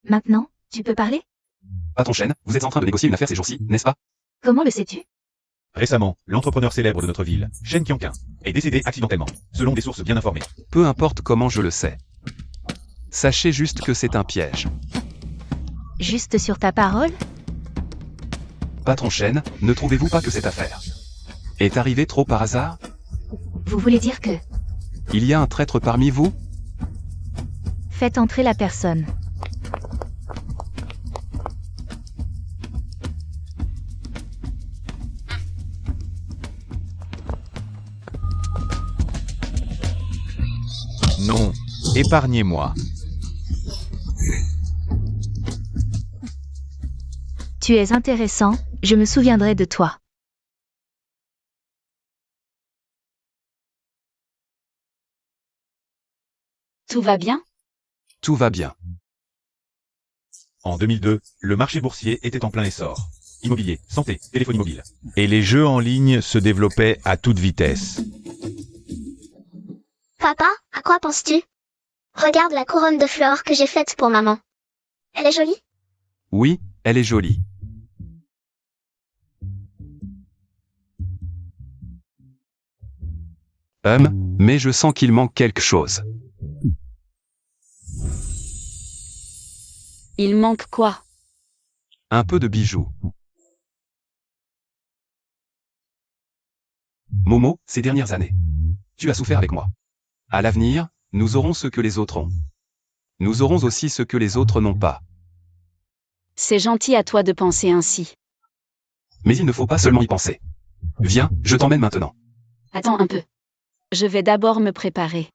Maintenant, tu peux parler? Patron Shen, vous êtes en train de négocier une affaire ces jours-ci, n'est-ce pas? Comment le sais-tu? Récemment, l'entrepreneur célèbre de notre ville, Shen Qianqin, est décédé accidentellement, selon des sources bien informées. Peu importe comment je le sais. Sachez juste que c'est un piège. Juste sur ta parole? Patron Shen, ne trouvez-vous pas que cette affaire est arrivée trop par hasard? Vous voulez dire que... Il y a un traître parmi vous? Faites entrer la personne. Non, épargnez-moi. Tu es intéressant, je me souviendrai de toi. Tout va bien? Tout va bien. En 2002, le marché boursier était en plein essor. Immobilier, santé, téléphonie mobile. Et les jeux en ligne se développaient à toute vitesse. Papa, à quoi penses-tu? Regarde la couronne de fleurs que j'ai faite pour maman. Elle est jolie? Oui, elle est jolie. Mais je sens qu'il manque quelque chose. Il manque quoi? Un peu de bijoux. Momo, ces dernières années, tu as souffert avec moi. À l'avenir, nous aurons ce que les autres ont. Nous aurons aussi ce que les autres n'ont pas. C'est gentil à toi de penser ainsi. Mais il ne faut pas seulement y penser. Viens, je t'emmène maintenant. Attends un peu. Je vais d'abord me préparer.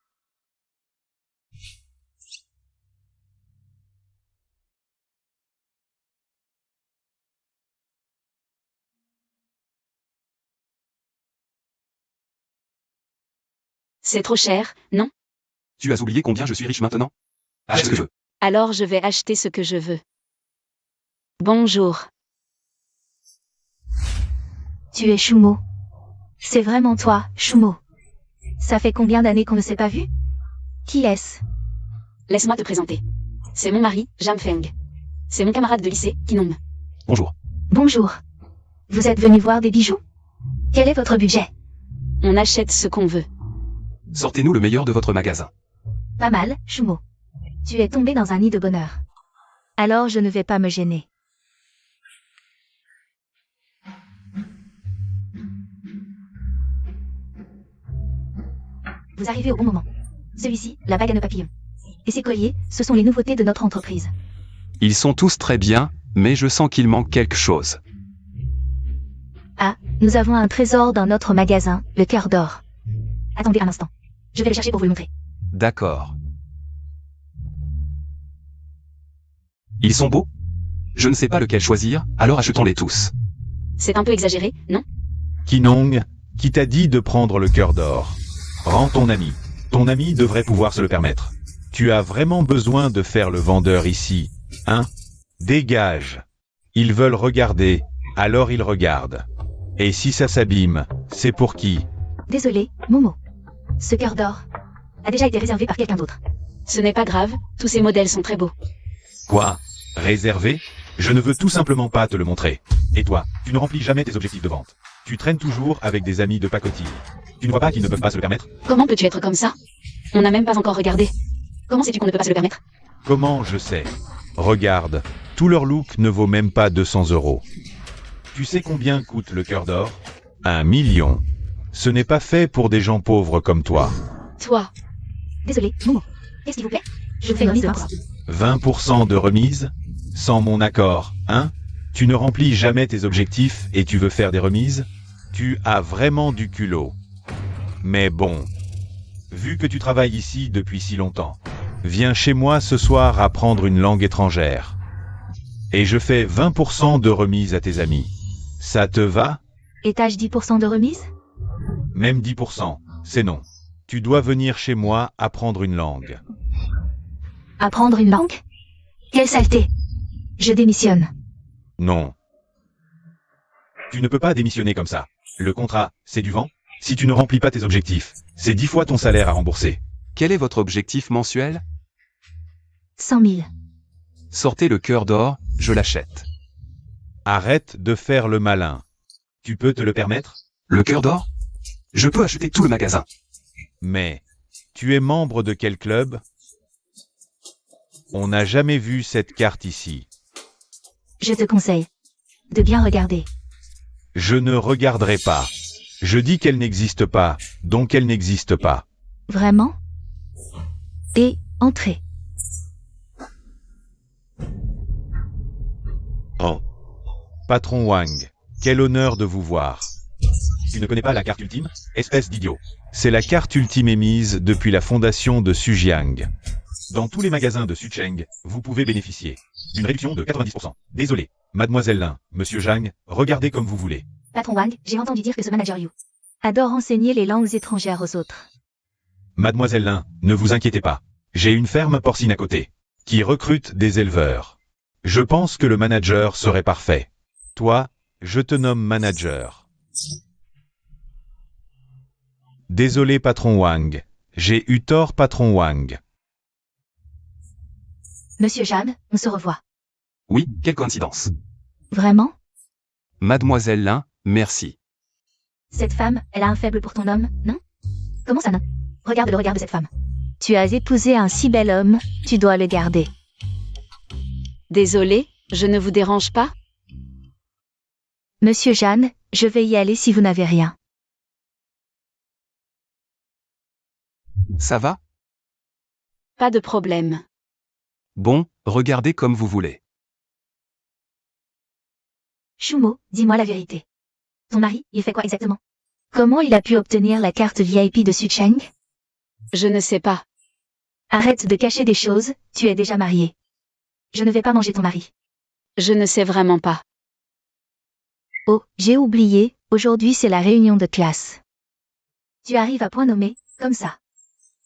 C'est trop cher, non? Tu as oublié combien je suis riche maintenant? Achète ce que je veux. Alors je vais acheter ce que je veux. Bonjour. Tu es Shumo. C'est vraiment toi, Shumo. Ça fait combien d'années qu'on ne s'est pas vu? Qui est-ce? Laisse-moi te présenter. C'est mon mari, Jam Feng. C'est mon camarade de lycée, Kinong. Bonjour. Bonjour. Vous êtes venu voir des bijoux? Quel est votre budget? On achète ce qu'on veut. Sortez-nous le meilleur de votre magasin. Pas mal, Shumo. Tu es tombé dans un nid de bonheur. Alors je ne vais pas me gêner. Vous arrivez au bon moment. Celui-ci, la bague à nœuds papillons. Et ces colliers, ce sont les nouveautés de notre entreprise. Ils sont tous très bien, mais je sens qu'il manque quelque chose. Ah, nous avons un trésor dans notre magasin, le cœur d'or. Attendez un instant. Je vais le chercher pour vous le montrer. D'accord. Ils sont beaux? Je ne sais pas lequel choisir, alors achetons-les tous. C'est un peu exagéré, non? Kinong, qui t'a dit de prendre le cœur d'or? Rends ton ami. Ton ami devrait pouvoir se le permettre. Tu as vraiment besoin de faire le vendeur ici, hein? Dégage. Ils veulent regarder, alors ils regardent. Et si ça s'abîme, c'est pour qui? Désolé, Momo. Ce cœur d'or a déjà été réservé par quelqu'un d'autre. Ce n'est pas grave, tous ces modèles sont très beaux. Quoi? Réservé? Je ne veux tout simplement pas te le montrer. Et toi, tu ne remplis jamais tes objectifs de vente. Tu traînes toujours avec des amis de pacotille. Tu ne vois pas qu'ils ne peuvent pas se le permettre? Comment peux-tu être comme ça? On n'a même pas encore regardé. Comment sais-tu qu'on ne peut pas se le permettre? Comment je sais? Regarde, tout leur look ne vaut même pas 200 €. Tu sais combien coûte le cœur d'or? 1 million. Ce n'est pas fait pour des gens pauvres comme toi. Toi, Désolé, Momo. Qu'est-ce qui vous plaît? Je vous fais une remise de 20%. 20% de remise? Sans mon accord, hein? Tu ne remplis jamais tes objectifs et tu veux faire des remises? Tu as vraiment du culot. Mais bon, vu que tu travailles ici depuis si longtemps, viens chez moi ce soir apprendre une langue étrangère. Et je fais 20% de remise à tes amis. Ça te va? Étage 10% de remise? Même 10%, c'est non. Tu dois venir chez moi apprendre une langue. Apprendre une langue? Quelle saleté! Je démissionne. Non. Tu ne peux pas démissionner comme ça. Le contrat, c'est du vent. Si tu ne remplis pas tes objectifs, c'est 10 fois ton salaire à rembourser. Quel est votre objectif mensuel? 100 000. Sortez le cœur d'or, je l'achète. Arrête de faire le malin. Tu peux te le permettre? Le cœur d'or? Je peux acheter tout le magasin. Mais, tu es membre de quel club? On n'a jamais vu cette carte ici. Je te conseille de bien regarder. Je ne regarderai pas. Je dis qu'elle n'existe pas, donc elle n'existe pas. Vraiment? Et entrez. Oh. Patron Wang, quel honneur de vous voir. Tu ne connais pas la carte ultime? Espèce d'idiot. C'est la carte ultime émise depuis la fondation de Sujiang. Dans tous les magasins de Sucheng, vous pouvez bénéficier d'une réduction de 90%. Désolé, Mademoiselle Lin, Monsieur Zhang, regardez comme vous voulez. Patron Wang, j'ai entendu dire que ce manager Yu adore enseigner les langues étrangères aux autres. Mademoiselle Lin, ne vous inquiétez pas. J'ai une ferme porcine à côté, qui recrute des éleveurs. Je pense que le manager serait parfait. Toi, je te nomme manager. Désolé patron Wang. J'ai eu tort patron Wang. Monsieur Jeanne, on se revoit. Oui, quelle coïncidence. Vraiment? Mademoiselle Lin, merci. Cette femme, elle a un faible pour ton homme, non? Comment ça non? Regarde le regard de cette femme. Tu as épousé un si bel homme, tu dois le garder. désolé, je ne vous dérange pas? Monsieur Jeanne, je vais y aller si vous n'avez rien. Ça va? Pas de problème. Bon, regardez comme vous voulez. Shumo, dis-moi la vérité. Ton mari, il fait quoi exactement? Comment il a pu obtenir la carte VIP de Sucheng? Je ne sais pas. Arrête de cacher des choses, tu es déjà marié. Je ne vais pas manger ton mari. Je ne sais vraiment pas. Oh, j'ai oublié, aujourd'hui c'est la réunion de classe. Tu arrives à point nommé, comme ça.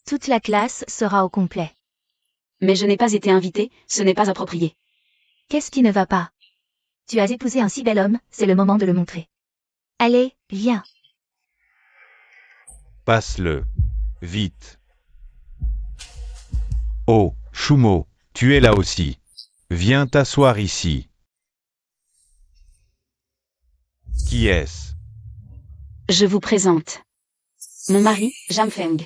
Toute la classe sera au complet. Mais je n'ai pas été invitée, ce n'est pas approprié. Qu'est-ce qui ne va pas? Tu as épousé un si bel homme, c'est le moment de le montrer. Allez, viens. Passe-le. Vite. Oh, Shumo, tu es là aussi. Viens t'asseoir ici. Qui est-ce? Je vous présente. Mon mari, Jam Feng.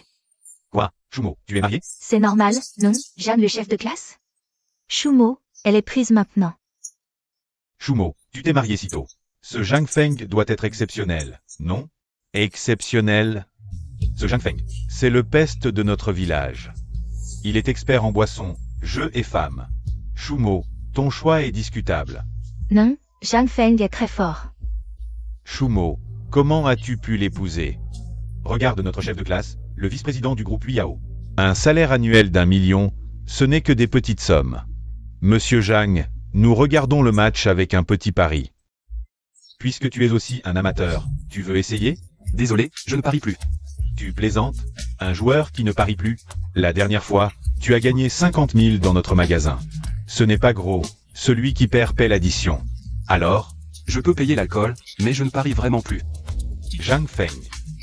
Quoi, Shumo, tu es marié? C'est normal, non, Jeanne le chef de classe? Shumo, elle est prise maintenant. Shumo, tu t'es marié si tôt. Ce Zhang Feng doit être exceptionnel, non? Exceptionnel? Ce Zhang Feng, c'est le peste de notre village. Il est expert en boissons, jeux et femmes. Shumo, ton choix est discutable. Non, Zhang Feng est très fort. Shumo, comment as-tu pu l'épouser? Regarde notre chef de classe, le vice-président du groupe Liao. Un salaire annuel d'1 million, ce n'est que des petites sommes. Monsieur Zhang, nous regardons le match avec un petit pari. Puisque tu es aussi un amateur, tu veux essayer? Désolé, je ne parie plus. Tu plaisantes? Un joueur qui ne parie plus? La dernière fois, tu as gagné 50 000 dans notre magasin. Ce n'est pas gros, celui qui perd paie l'addition. Alors? Je peux payer l'alcool, mais je ne parie vraiment plus. Zhang Feng.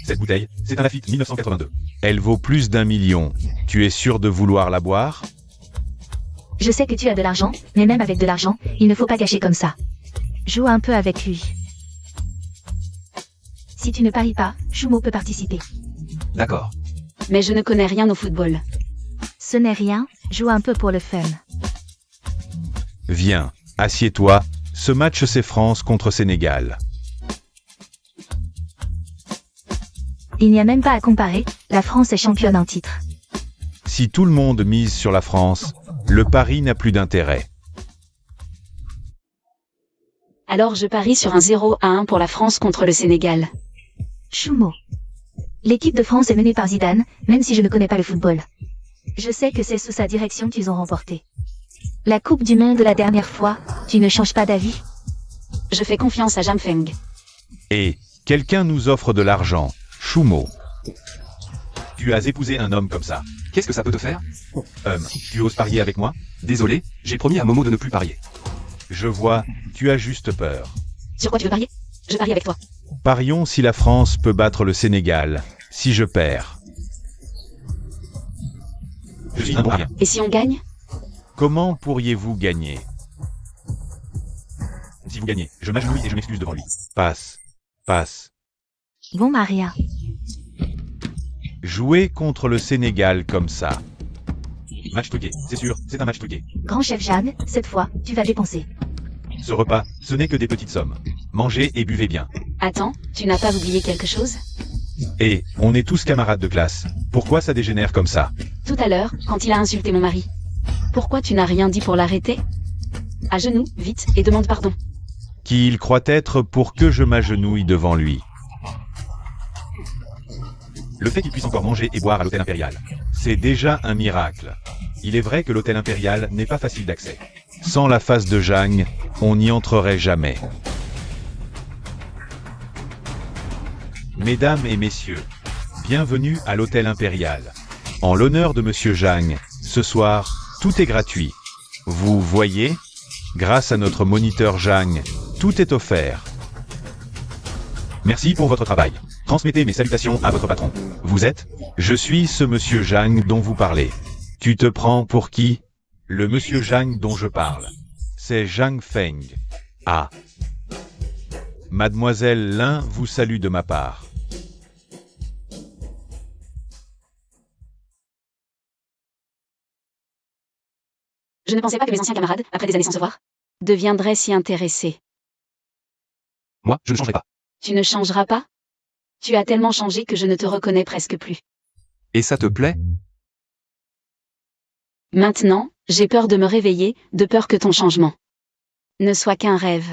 Cette bouteille, c'est un Lafite 1982. Elle vaut plus d'1 million. Tu es sûr de vouloir la boire? Je sais que tu as de l'argent, mais même avec de l'argent, il ne faut pas gâcher comme ça. Joue un peu avec lui. Si tu ne paries pas, Shumo peut participer. D'accord. Mais je ne connais rien au football. Ce n'est rien, joue un peu pour le fun. Viens, assieds-toi. Ce match c'est France contre Sénégal. Il n'y a même pas à comparer, la France est championne en titre. Si tout le monde mise sur la France, le pari n'a plus d'intérêt. Alors je parie sur un 0-1 pour la France contre le Sénégal. Shumo. L'équipe de France est menée par Zidane, même si je ne connais pas le football. Je sais que c'est sous sa direction qu'ils ont remporté. La Coupe du Monde de la dernière fois, tu ne changes pas d'avis? Je fais confiance à Jamfeng. Et quelqu'un nous offre de l'argent. Shumo. Tu as épousé un homme comme ça. Qu'est-ce que ça peut te faire? Tu oses parier avec moi? Désolé, j'ai promis à Momo de ne plus parier. Je vois, tu as juste peur. Sur quoi tu veux parier? Je parie avec toi. Parions si la France peut battre le Sénégal, si je perds. Je suis un bon rien. Et si on gagne? Comment pourriez-vous gagner? Si vous gagnez, je m'agenouille et je m'excuse devant lui. Passe. Passe. Bon Maria. Jouer contre le Sénégal comme ça. Match truqué, c'est sûr, c'est un match truqué. Grand chef Jeanne, cette fois, tu vas dépenser. Ce repas, ce n'est que des petites sommes. Mangez et buvez bien. Attends, tu n'as pas oublié quelque chose? Et, on est tous camarades de classe. Pourquoi ça dégénère comme ça? Tout à l'heure, quand il a insulté mon mari. Pourquoi tu n'as rien dit pour l'arrêter? À genoux, vite, et demande pardon. Qui il croit être pour que je m'agenouille devant lui? Le fait qu'il puisse encore manger et boire à l'hôtel impérial. C'est déjà un miracle. Il est vrai que l'hôtel impérial n'est pas facile d'accès. Sans la face de Jang, on n'y entrerait jamais. Mesdames et messieurs, bienvenue à l'hôtel impérial. En l'honneur de Monsieur Jang, ce soir, tout est gratuit. Vous voyez, grâce à notre moniteur Jang, tout est offert. Merci pour votre travail. Transmettez mes salutations à votre patron. Vous êtes? Je suis ce Monsieur Jang dont vous parlez. Tu te prends pour qui? Le Monsieur Jang dont je parle. C'est Zhang Feng. Ah. Mademoiselle Lin vous salue de ma part. Je ne pensais pas que mes anciens camarades, après des années sans se voir, deviendraient si intéressés. Moi, je ne changerai pas. Tu ne changeras pas? Tu as tellement changé que je ne te reconnais presque plus. Et ça te plaît? Maintenant, j'ai peur de me réveiller, de peur que ton changement ne soit qu'un rêve.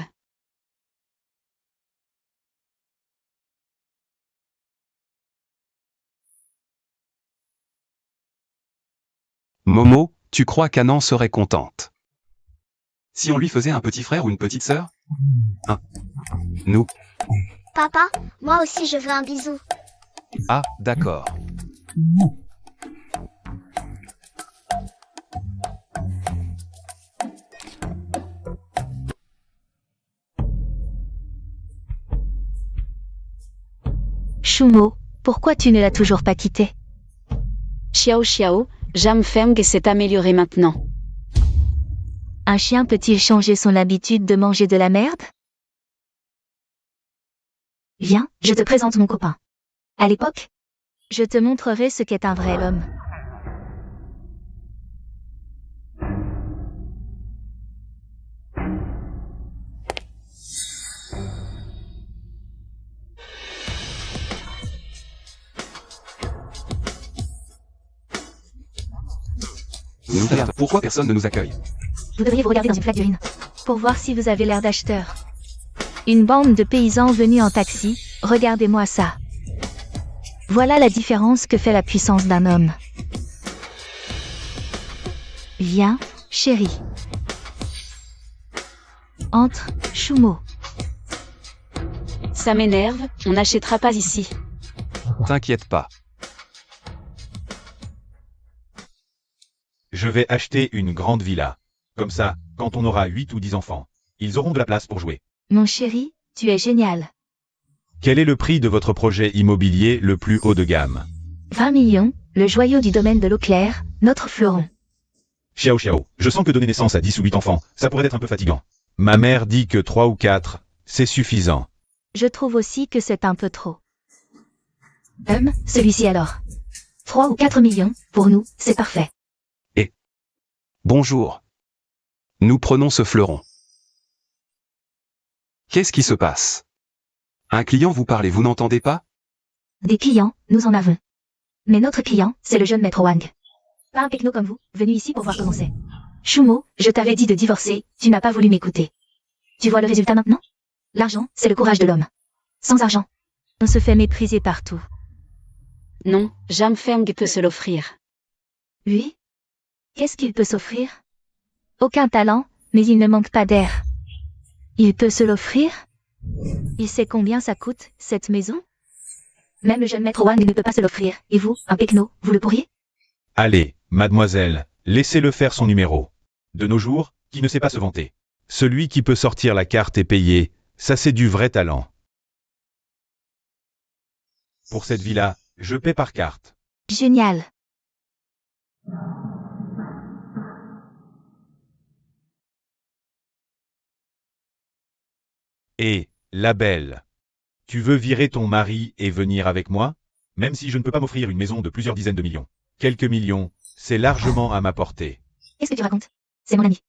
Momo, tu crois qu'Anan serait contente? Si on lui faisait un petit frère ou une petite sœur? Nous. Papa, moi aussi je veux un bisou. Ah, d'accord. Shumo, pourquoi tu ne l'as toujours pas quitté? Xiao Xiao, Jamfeng s'est amélioré maintenant. Un chien peut-il changer son habitude de manger de la merde? Viens, je te présente mon copain. À l'époque, je te montrerai ce qu'est un vrai homme. Merde, pourquoi personne ne nous accueille? Vous devriez vous regarder dans une flaque d'urine, pour voir si vous avez l'air d'acheteur. Une bande de paysans venus en taxi, regardez-moi ça. Voilà la différence que fait la puissance d'un homme. Viens, chérie. Entre, Shumo. Ça m'énerve, on n'achètera pas ici. T'inquiète pas. Je vais acheter une grande villa. Comme ça, quand on aura 8 ou 10 enfants, ils auront de la place pour jouer. Mon chéri, tu es génial. Quel est le prix de votre projet immobilier le plus haut de gamme? 20 millions, le joyau du domaine de l'eau claire, notre fleuron. Xiao Xiao, je sens que donner naissance à 10 ou 8 enfants, ça pourrait être un peu fatigant. Ma mère dit que 3 ou 4, c'est suffisant. Je trouve aussi que c'est un peu trop. Celui-ci alors. 3 ou 4 millions, pour nous, c'est parfait. Bonjour. Nous prenons ce fleuron. Qu'est-ce qui se passe? Un client vous parle et vous n'entendez pas? Des clients, nous en avons. Mais notre client, c'est le jeune maître Wang. Pas un pecno comme vous, venu ici pour voir comment c'est. Shumo, je t'avais dit de divorcer, tu n'as pas voulu m'écouter. Tu vois le résultat maintenant? L'argent, c'est le courage de l'homme. Sans argent, on se fait mépriser partout. Non, Jam Feng peut se l'offrir. Lui? Qu'est-ce qu'il peut s'offrir? Aucun talent, mais il ne manque pas d'air. Il peut se l'offrir? Il sait combien ça coûte, cette maison? Même le jeune maître Wang ne peut pas se l'offrir. Et vous, un pecno, vous le pourriez? Allez, mademoiselle, laissez-le faire son numéro. De nos jours, qui ne sait pas se vanter? Celui qui peut sortir la carte et payer, ça c'est du vrai talent. Pour cette villa, je paie par carte. Génial. Et, la belle, tu veux virer ton mari et venir avec moi? Même si je ne peux pas m'offrir une maison de plusieurs dizaines de millions. Quelques millions, c'est largement à ma portée. Qu'est-ce que tu racontes? C'est mon ami.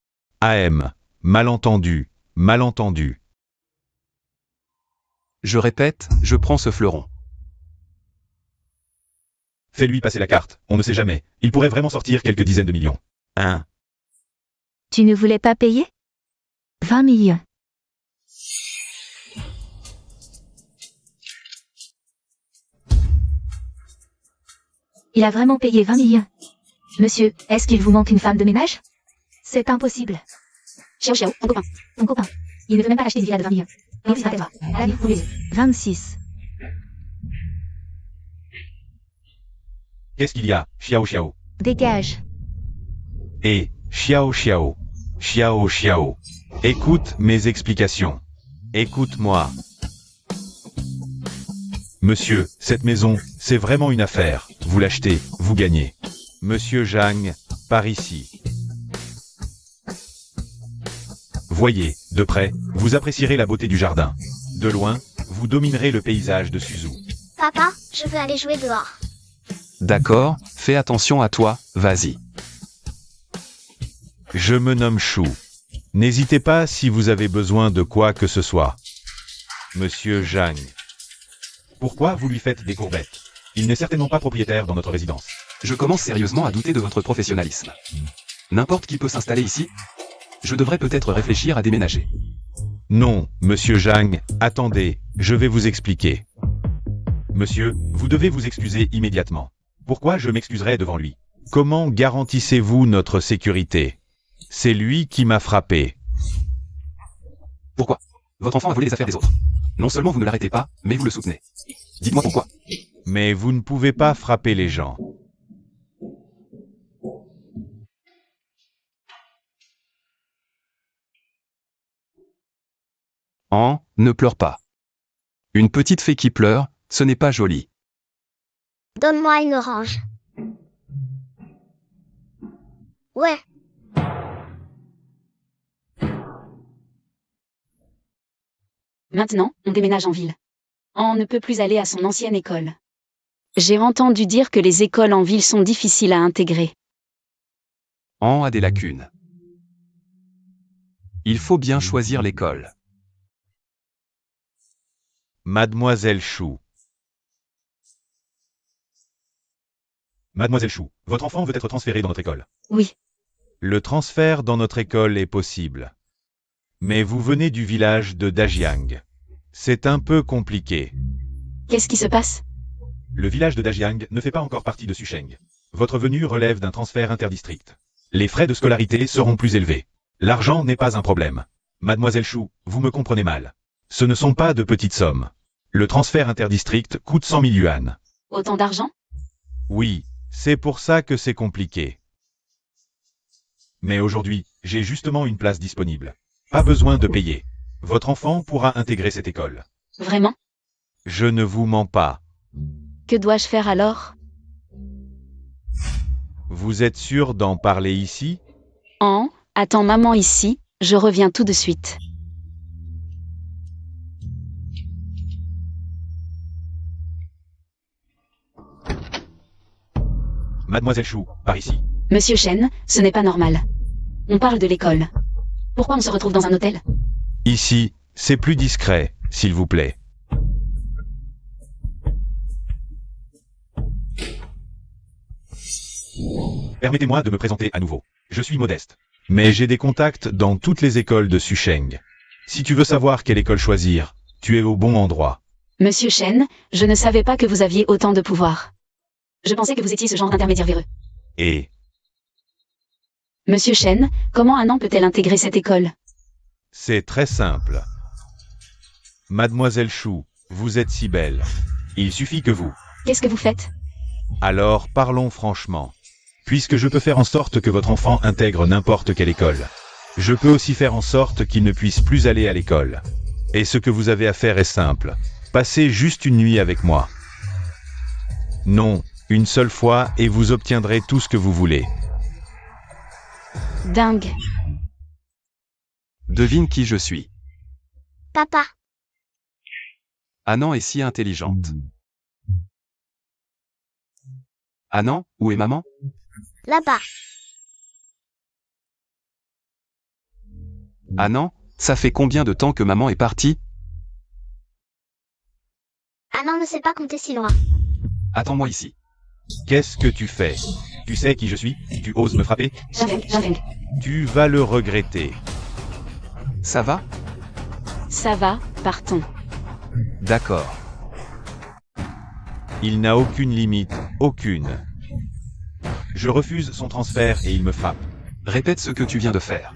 AM, malentendu, malentendu. Je répète, je prends ce fleuron. Fais-lui passer la carte, on ne sait jamais. Il pourrait vraiment sortir quelques dizaines de millions. Hein? Tu ne voulais pas payer? 20 millions. Il a vraiment payé 20 millions. Monsieur, est-ce qu'il vous manque une femme de ménage? C'est impossible. Xiao Xiao, ton copain. Il ne veut même pas acheter une villa de 20 millions. Non, c'est pas toi. 26. Qu'est-ce qu'il y a, Xiao Xiao? Dégage. Et, Xiao Xiao, Xiao Xiao, écoute mes explications. Écoute-moi. Monsieur, cette maison, c'est vraiment une affaire. Vous l'achetez, vous gagnez. Monsieur Zhang, par ici. Voyez, de près, vous apprécierez la beauté du jardin. De loin, vous dominerez le paysage de Suzu. Papa, je veux aller jouer dehors. D'accord, fais attention à toi, vas-y. Je me nomme Chou. N'hésitez pas si vous avez besoin de quoi que ce soit. Monsieur Zhang. Pourquoi vous lui faites des courbettes? Il n'est certainement pas propriétaire dans notre résidence. Je commence sérieusement à douter de votre professionnalisme. N'importe qui peut s'installer ici? Je devrais peut-être réfléchir à déménager. Non, monsieur Zhang, attendez, je vais vous expliquer. Monsieur, vous devez vous excuser immédiatement. Pourquoi je m'excuserais devant lui? Comment garantissez-vous notre sécurité? C'est lui qui m'a frappé. Pourquoi? Votre enfant a volé les affaires des autres. Non seulement vous ne l'arrêtez pas, mais vous le soutenez. Dites-moi pourquoi. Mais vous ne pouvez pas frapper les gens. Ne pleure pas. Une petite fée qui pleure, ce n'est pas joli. Donne-moi une orange. Ouais. Maintenant, on déménage en ville. On ne peut plus aller à son ancienne école. J'ai entendu dire que les écoles en ville sont difficiles à intégrer. A des lacunes. Il faut bien choisir l'école. Mademoiselle Chou. Mademoiselle Chou, votre enfant veut être transféré dans notre école. Oui. Le transfert dans notre école est possible. Mais vous venez du village de Dajiang. C'est un peu compliqué. Qu'est-ce qui se passe? Le village de Dajiang ne fait pas encore partie de Susheng. Votre venue relève d'un transfert interdistrict. Les frais de scolarité seront plus élevés. L'argent n'est pas un problème. Mademoiselle Chou, vous me comprenez mal. Ce ne sont pas de petites sommes. Le transfert interdistrict coûte 100 000 yuan. Autant d'argent? Oui, c'est pour ça que c'est compliqué. Mais aujourd'hui, j'ai justement une place disponible. Pas besoin de payer. Votre enfant pourra intégrer cette école. Vraiment? Je ne vous mens pas. Que dois-je faire alors? Vous êtes sûr d'en parler ici? Attends maman ici, je reviens tout de suite. Mademoiselle Chou, par ici. Monsieur Chen, ce n'est pas normal. On parle de l'école. Pourquoi on se retrouve dans un hôtel? Ici, c'est plus discret, s'il vous plaît. Permettez-moi de me présenter à nouveau. Je suis modeste. Mais j'ai des contacts dans toutes les écoles de Susheng. Si tu veux savoir quelle école choisir, tu es au bon endroit. Monsieur Chen, je ne savais pas que vous aviez autant de pouvoir. Je pensais que vous étiez ce genre d'intermédiaire véreux. Et Monsieur Chen, comment Annan peut-elle intégrer cette école? c'est très simple. Mademoiselle Chou, vous êtes si belle. Il suffit que vous. Qu'est-ce que vous faites? Alors parlons franchement. Puisque je peux faire en sorte que votre enfant intègre n'importe quelle école. Je peux aussi faire en sorte qu'il ne puisse plus aller à l'école. Et ce que vous avez à faire est simple. Passez juste une nuit avec moi. Non, une seule fois et vous obtiendrez tout ce que vous voulez. Dingue. Devine qui je suis. Papa. Annan est si intelligente. Annan, où est maman? Là-bas. Annan, ça fait combien de temps que maman est partie? Annan ne sait pas compter si loin. Attends-moi ici. Qu'est-ce que tu fais? Tu sais qui je suis? Tu oses me frapper? J'avais. Tu vas le regretter. Ça va? Ça va, partons. D'accord. Il n'a aucune limite, aucune. Je refuse son transfert et il me frappe. Répète ce que tu viens de faire.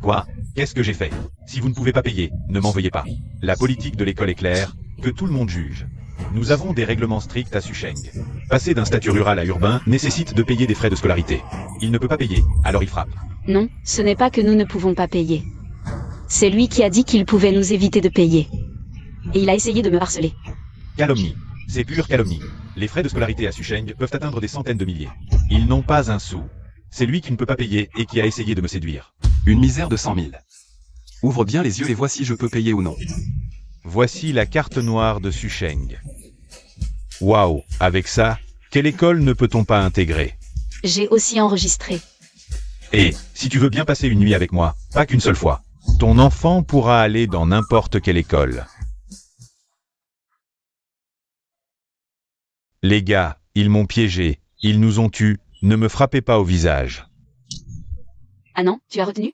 Quoi? Qu'est-ce que j'ai fait? Si vous ne pouvez pas payer, ne m'en veuillez pas. La politique de l'école est claire, que tout le monde juge. Nous avons des règlements stricts à Susheng. Passer d'un statut rural à urbain nécessite de payer des frais de scolarité. Il ne peut pas payer, alors il frappe. Non, ce n'est pas que nous ne pouvons pas payer. C'est lui qui a dit qu'il pouvait nous éviter de payer. Et il a essayé de me harceler. Calomnie. C'est pure calomnie. Les frais de scolarité à Susheng peuvent atteindre des centaines de milliers. Ils n'ont pas un sou. C'est lui qui ne peut pas payer et qui a essayé de me séduire. Une misère de 100 000. Ouvre bien les yeux et vois si je peux payer ou non. Voici la carte noire de Susheng. Waouh, avec ça, quelle école ne peut-on pas intégrer? J'ai aussi enregistré. Et, si tu veux bien passer une nuit avec moi, pas qu'une seule fois. Ton enfant pourra aller dans n'importe quelle école. Les gars, ils m'ont piégé, ils nous ont tués, ne me frappez pas au visage. Ah non, tu as retenu?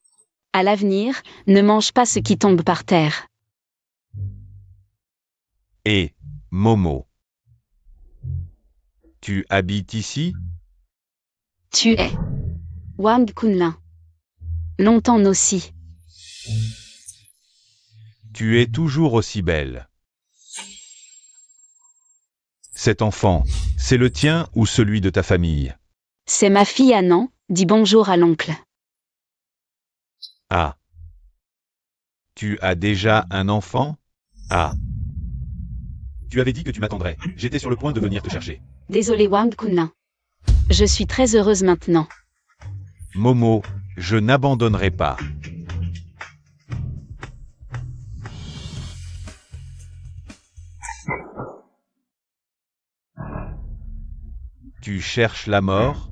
À l'avenir, ne mange pas ce qui tombe par terre. Et, Momo. Tu habites ici? Tu es Wang Kunlin. Longtemps aussi. Tu es toujours aussi belle. Cet enfant, c'est le tien ou celui de ta famille? C'est ma fille Annan, dis bonjour à l'oncle. Ah. Tu as déjà un enfant? Ah. Tu avais dit que tu m'attendrais. J'étais sur le point de venir te chercher. Désolé Wang Kunlin. Je suis très heureuse maintenant. Momo, je n'abandonnerai pas. Tu cherches la mort?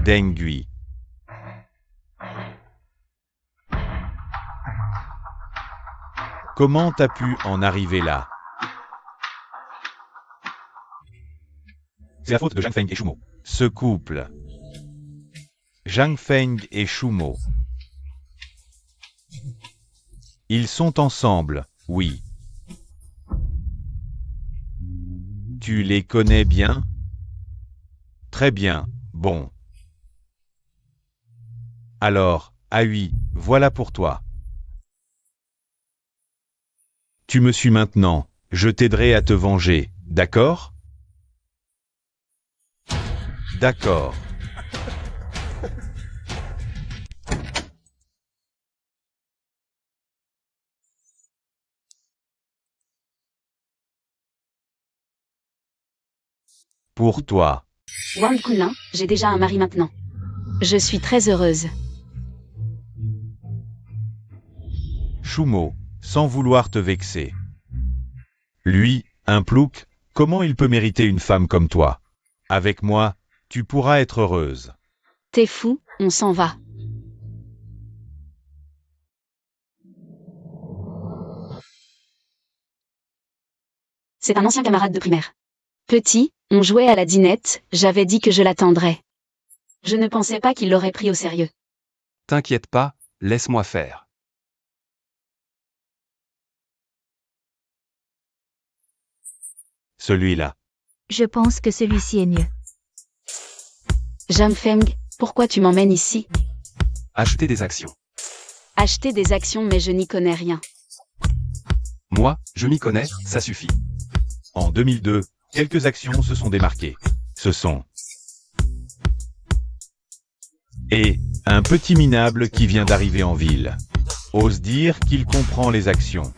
Dengui. Comment t'as pu en arriver là? C'est la faute de Zhang Feng et Shumo. Ce couple. Zhang Feng et Shumo. Ils sont ensemble, oui. Tu les connais bien? Très bien, bon. Alors, ah oui, voilà pour toi. Tu me suis maintenant, je t'aiderai à te venger, d'accord? D'accord. Pour toi. Wang Kunlin, j'ai déjà un mari maintenant. Je suis très heureuse. Shumo, sans vouloir te vexer. Lui, un plouc, comment il peut mériter une femme comme toi? Avec moi, tu pourras être heureuse. T'es fou, on s'en va. C'est un ancien camarade de primaire. Petit, on jouait à la dinette, j'avais dit que je l'attendrais. Je ne pensais pas qu'il l'aurait pris au sérieux. T'inquiète pas, laisse-moi faire. Celui-là. Je pense que celui-ci est mieux. Jam Feng, pourquoi tu m'emmènes ici? Acheter des actions. Acheter des actions mais je n'y connais rien. Moi, je m'y connais, ça suffit. En 2002, quelques actions se sont démarquées. Ce sont Et un petit minable qui vient d'arriver en ville. Ose dire qu'il comprend les actions.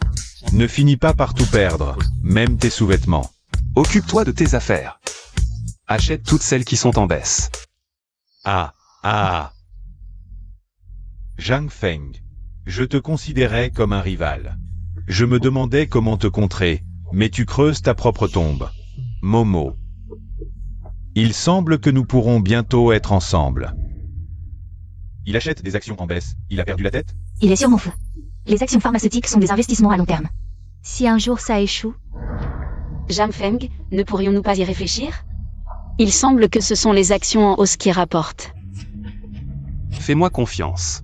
Ne finis pas par tout perdre, même tes sous-vêtements. Occupe-toi de tes affaires. Achète toutes celles qui sont en baisse. Ah. Zhang Feng, je te considérais comme un rival. Je me demandais comment te contrer, mais tu creuses ta propre tombe. Momo. Il semble que nous pourrons bientôt être ensemble. il achète des actions en baisse, il a perdu la tête? Il est sûrement fou. Les actions pharmaceutiques sont des investissements à long terme. Si un jour ça échoue, Jam Feng, ne pourrions-nous pas y réfléchir? Il semble que ce sont les actions en hausse qui rapportent. Fais-moi confiance.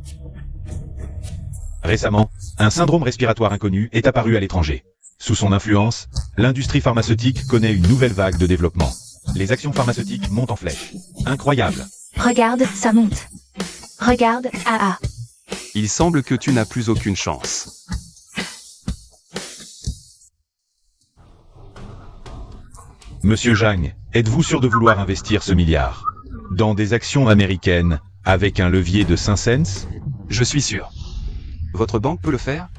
Récemment, un syndrome respiratoire inconnu est apparu à l'étranger. Sous son influence, l'industrie pharmaceutique connaît une nouvelle vague de développement. Les actions pharmaceutiques montent en flèche. Incroyable. regarde, ça monte. Regarde, ah. Il semble que tu n'as plus aucune chance. Monsieur Zhang, êtes-vous sûr de vouloir investir ce milliard Dans des actions américaines, avec un levier de 5 cents? Je suis sûr. Votre banque peut le faire?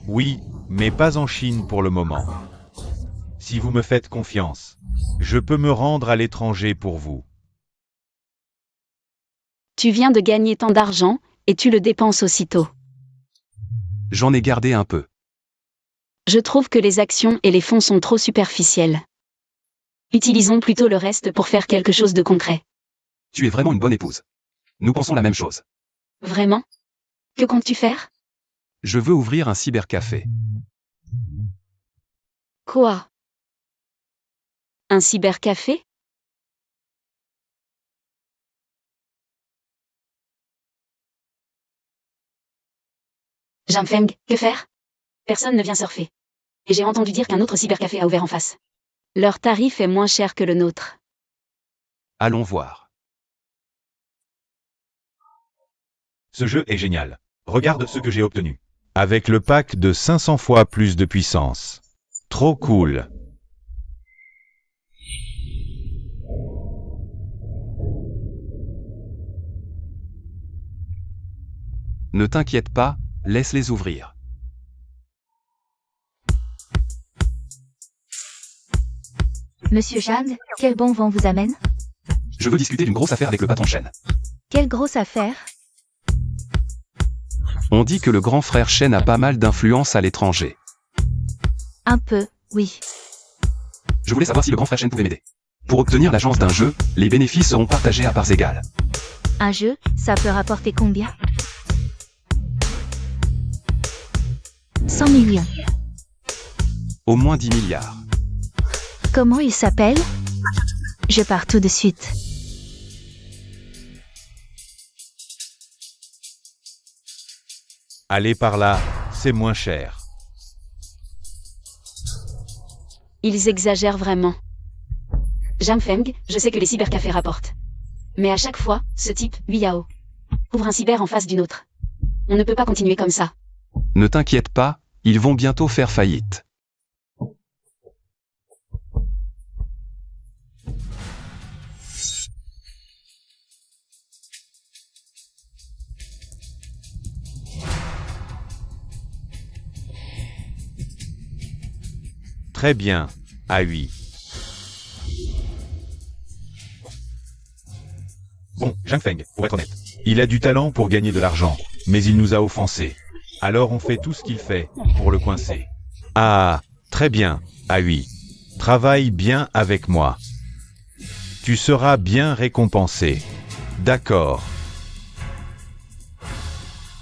Oui, mais pas en Chine pour le moment. Si vous me faites confiance, je peux me rendre à l'étranger pour vous. Tu viens de gagner tant d'argent, et tu le dépenses aussitôt. J'en ai gardé un peu. Je trouve que les actions et les fonds sont trop superficiels. Utilisons plutôt le reste pour faire quelque chose de concret. Tu es vraiment une bonne épouse. Nous pensons la même chose. Vraiment? Que comptes-tu faire? Je veux ouvrir un cybercafé. Quoi? Un cybercafé? Jam Feng, que faire? Personne ne vient surfer. Et j'ai entendu dire qu'un autre cybercafé a ouvert en face. Leur tarif est moins cher que le nôtre. Allons voir. Ce jeu est génial. Regarde ce que j'ai obtenu. Avec le pack de 500 fois plus de puissance. Trop cool. Ne t'inquiète pas, laisse-les ouvrir. Monsieur Zhang, quel bon vent vous amène? Je veux discuter d'une grosse affaire avec le patron Shen. Quelle grosse affaire? On dit que le grand frère Shen a pas mal d'influence à l'étranger. Un peu, oui. Je voulais savoir si le grand frère Shen pouvait m'aider. Pour obtenir l'agence d'un jeu, les bénéfices seront partagés à parts égales. Un jeu, ça peut rapporter combien? 100 millions. Au moins 10 milliards. Comment il s'appelle? Je pars tout de suite. Allez par là, c'est moins cher. Ils exagèrent vraiment. Jam Feng, je sais que les cybercafés rapportent. Mais à chaque fois, ce type, Yao, ouvre un cyber en face d'une autre. On ne peut pas continuer comme ça. Ne t'inquiète pas, ils vont bientôt faire faillite. Très bien, ah oui. Zhang Feng, pour être honnête. Il a du talent pour gagner de l'argent, mais il nous a offensés. Alors on fait tout ce qu'il fait pour le coincer. Ah, très bien, ah oui. Travaille bien avec moi. Tu seras bien récompensé. D'accord.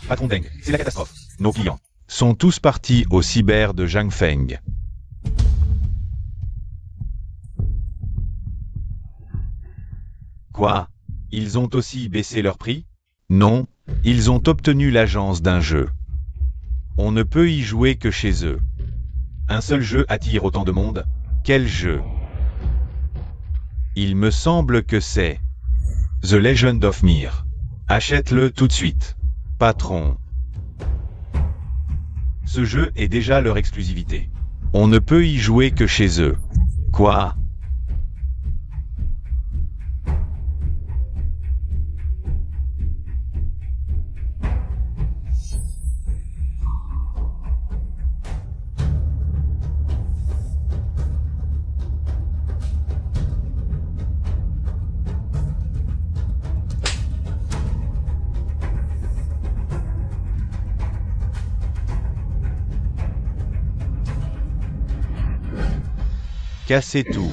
Patron Deng, c'est la catastrophe. Nos clients Sont tous partis au cyber de Zhang Feng. Quoi? Ils ont aussi baissé leur prix? Non, ils ont obtenu l'agence d'un jeu. On ne peut y jouer que chez eux. Un seul jeu attire autant de monde? Quel jeu? Il me semble que c'est The Legend of Mir. Achète-le tout de suite. Patron. Ce jeu est déjà leur exclusivité. On ne peut y jouer que chez eux. Quoi? Cassez tout.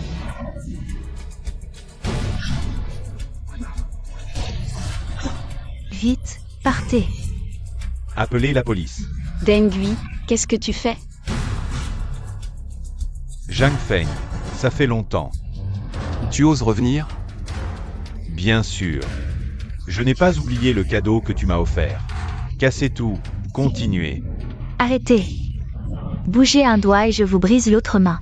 Vite, partez. Appelez la police. Dengui, qu'est-ce que tu fais? Zhang Feng, ça fait longtemps. Tu oses revenir? Bien sûr. Je n'ai pas oublié le cadeau que tu m'as offert. Cassez tout. Continuez. Arrêtez. Bougez un doigt et je vous brise l'autre main.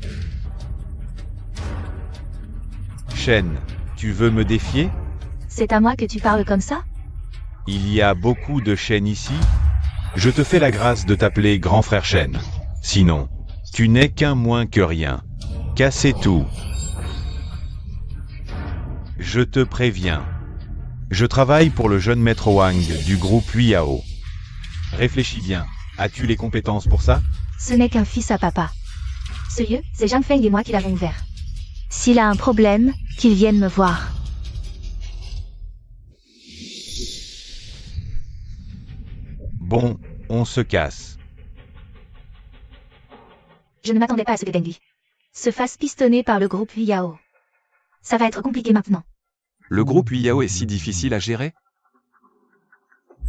Shen, tu veux me défier? C'est à moi que tu parles comme ça? Il y a beaucoup de Shen ici. Je te fais la grâce de t'appeler grand frère Shen. Sinon, Tu n'es qu'un moins que rien. Cassez tout. Je te préviens. Je travaille pour le jeune maître Wang du groupe Huiyao. réfléchis bien. As-tu les compétences pour ça? Ce n'est qu'un fils à papa. Ce lieu, c'est Zhang Feng et moi qui l'avons ouvert. S'il a un problème, qu'il vienne me voir. Bon, on se casse. Je ne m'attendais pas à ce que Dengui se fasse pistonner par le groupe Huiyao. Ça va être compliqué maintenant. Le groupe Huiyao est si difficile à gérer?